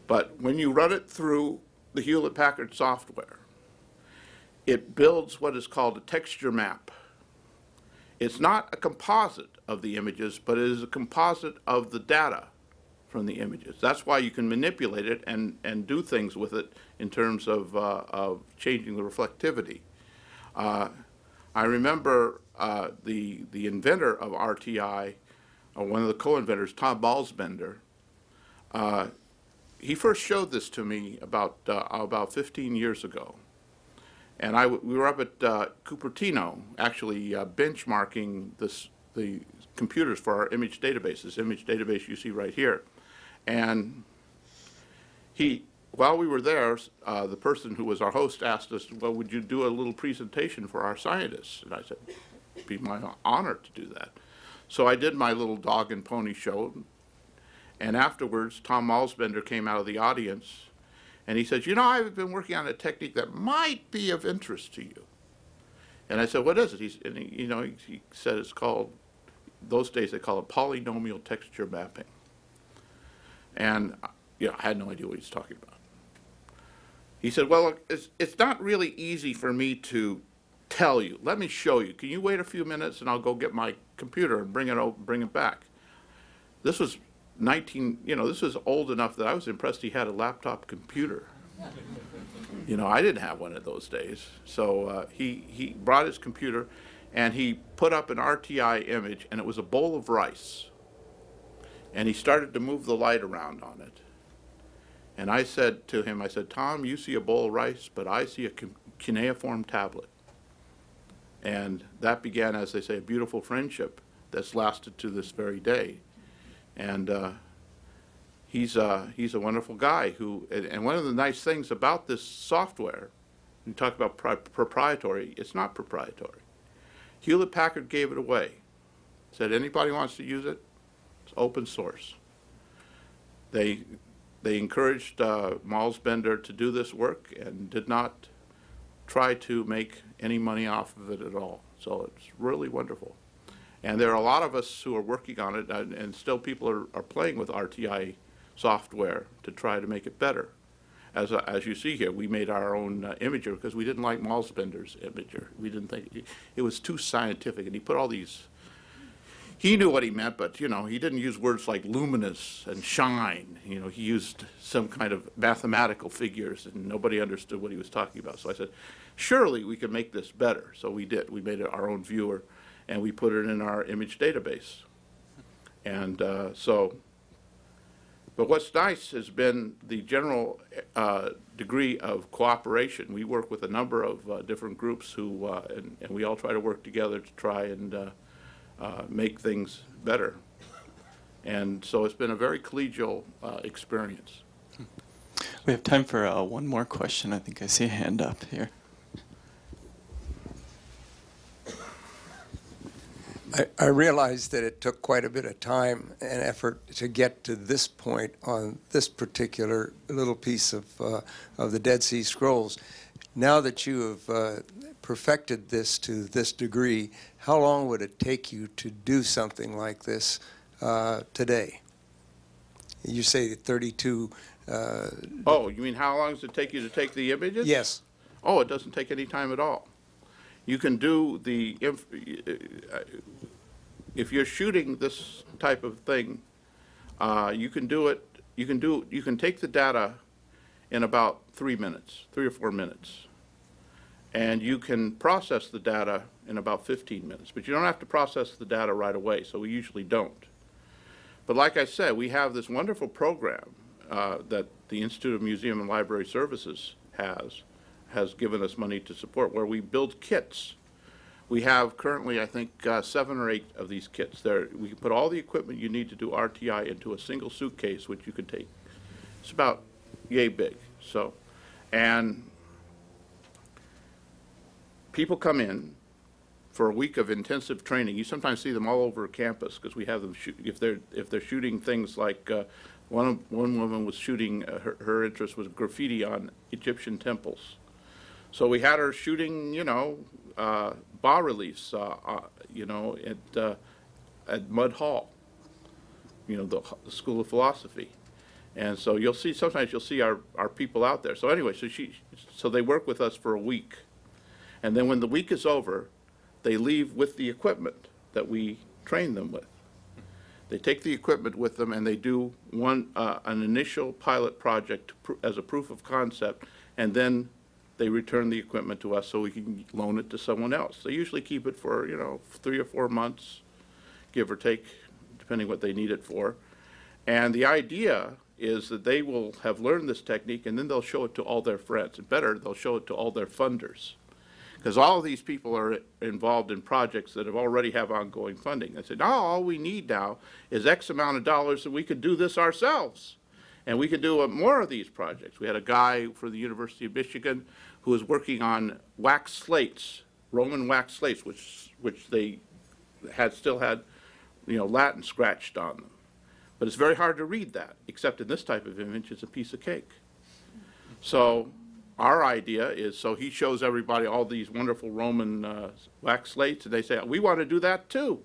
But when you run it through the Hewlett-Packard software, it builds what is called a texture map. It's not a composite of the images, but it is a composite of the data from the images. That's why you can manipulate it and do things with it in terms of changing the reflectivity. I remember the inventor of RTI, or one of the co-inventors, Tom Malzbender, he first showed this to me about 15 years ago. And we were up at Cupertino, actually benchmarking the computers for our image database, this image database you see right here. And while we were there, the person who was our host asked us, well, would you do a little presentation for our scientists? And I said, it'd be my honor to do that. So I did my little dog and pony show. And afterwards, Tom Malzbender came out of the audience, And he says, you know, I've been working on a technique that might be of interest to you. And I said, what is it? He said it's called, those days they call it polynomial texture mapping. And I had no idea what he was talking about. He said, well, it's not really easy for me to tell you. Let me show you. Can you wait a few minutes and I'll go get my computer and bring it back. This was this was old enough that I was impressed he had a laptop computer. I didn't have one of those days. So he brought his computer and he put up an RTI image, and it was a bowl of rice. And he started to move the light around on it. And I said to him, Tom, you see a bowl of rice, but I see a cuneiform tablet. And that began, as they say, a beautiful friendship that's lasted to this very day. And he's a wonderful guy and one of the nice things about this software, you talk about proprietary, it's not proprietary. Hewlett-Packard gave it away. Said anybody wants to use it, it's open source. They encouraged Miles Bender to do this work and did not try to make any money off of it at all. So it's really wonderful. And there are a lot of us who are working on it, and still people are playing with RTI software to try to make it better. As you see here, we made our own imager because we didn't like Miles Bender's imager. We didn't think it was too scientific, and he put all these. He knew what he meant, but he didn't use words like luminous and shine. He used some kind of mathematical figures, and nobody understood what he was talking about. So I said, surely we can make this better. So we did. We made it our own viewer, and we put it in our image database. And but what's nice has been the general degree of cooperation. We work with a number of different groups who, and we all try to work together to try and make things better. And so it's been a very collegial experience. We have time for one more question. I think I see a hand up here. I realized that it took quite a bit of time and effort to get to this point on this particular little piece of the Dead Sea Scrolls. Now that you have perfected this to this degree, how long would it take you to do something like this today? You say 32. Oh, you mean how long does it take you to take the images? Yes. Oh, it doesn't take any time at all. You can do if you're shooting this type of thing, you can do it. You can take the data in about 3 or 4 minutes, and you can process the data in about 15 minutes. But you don't have to process the data right away, so we usually don't. But like I said, we have this wonderful program that the Institute of Museum and Library Services has given us money to support, where we build kits. We have currently, I think, 7 or 8 of these kits. We can put all the equipment you need to do RTI into a single suitcase, which you can take. It's about yay big. So, and people come in for a week of intensive training. You sometimes see them all over campus because we have them shoot. If they're shooting things like one woman was shooting. Her interest was graffiti on Egyptian temples. So we had her shooting, bas reliefs, at Mudd Hall, the School of Philosophy. And so sometimes you'll see our people out there. So anyway, so they work with us for a week. And then when the week is over, they leave with the equipment that we train them with. They take the equipment with them and they do an initial pilot project as a proof of concept, and then they return the equipment to us so we can loan it to someone else. They usually keep it for, 3 or 4 months, give or take, depending what they need it for. And the idea is that they will have learned this technique, and then they'll show it to all their friends. And better, they'll show it to all their funders. Because all of these people are involved in projects that already have ongoing funding. They say, no, all we need now is X amount of dollars, and we could do this ourselves. And we could do more of these projects. We had a guy for the University of Michigan who was working on wax slates, Roman wax slates, which they still had, Latin scratched on them. But it's very hard to read that, except in this type of image, it's a piece of cake. So our idea is, so he shows everybody all these wonderful Roman wax slates, and they say, we want to do that too.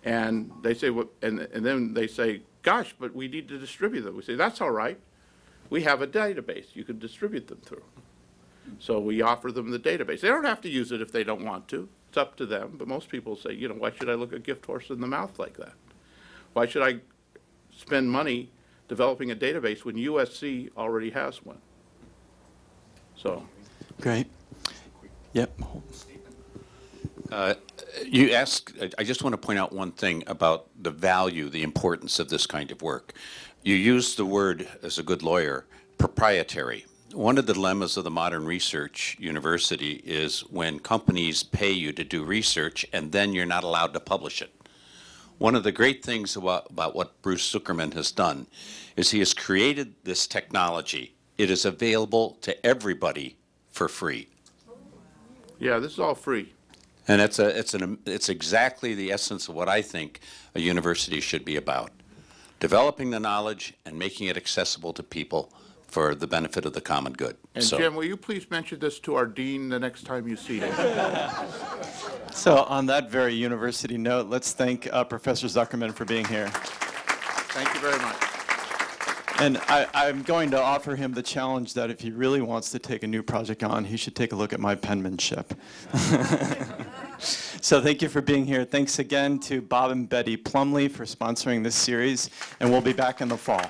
And they say, and then they say, gosh, but we need to distribute them. We say, that's all right. We have a database you can distribute them through. So we offer them the database. They don't have to use it if they don't want to. It's up to them. But most people say, you know, why should I look a gift horse in the mouth like that? Why should I spend money developing a database when USC already has one? So. Great. Yep. You asked, I just want to point out one thing about the value, the importance of this kind of work. You used the word, as a good lawyer, proprietary. One of the dilemmas of the modern research university is when companies pay you to do research and then you're not allowed to publish it. One of the great things about what Bruce Zuckerman has done is he has created this technology. It is available to everybody for free. Yeah, this is all free. And it's exactly the essence of what I think a university should be about. Developing the knowledge and making it accessible to people for the benefit of the common good. And Jim, will you please mention this to our dean the next time you see him? So on that very university note, let's thank Professor Zuckerman for being here. Thank you very much. And I'm going to offer him the challenge that if he really wants to take a new project on, he should take a look at my penmanship. So thank you for being here. Thanks again to Bob and Betty Plumleigh for sponsoring this series, and we'll be back in the fall.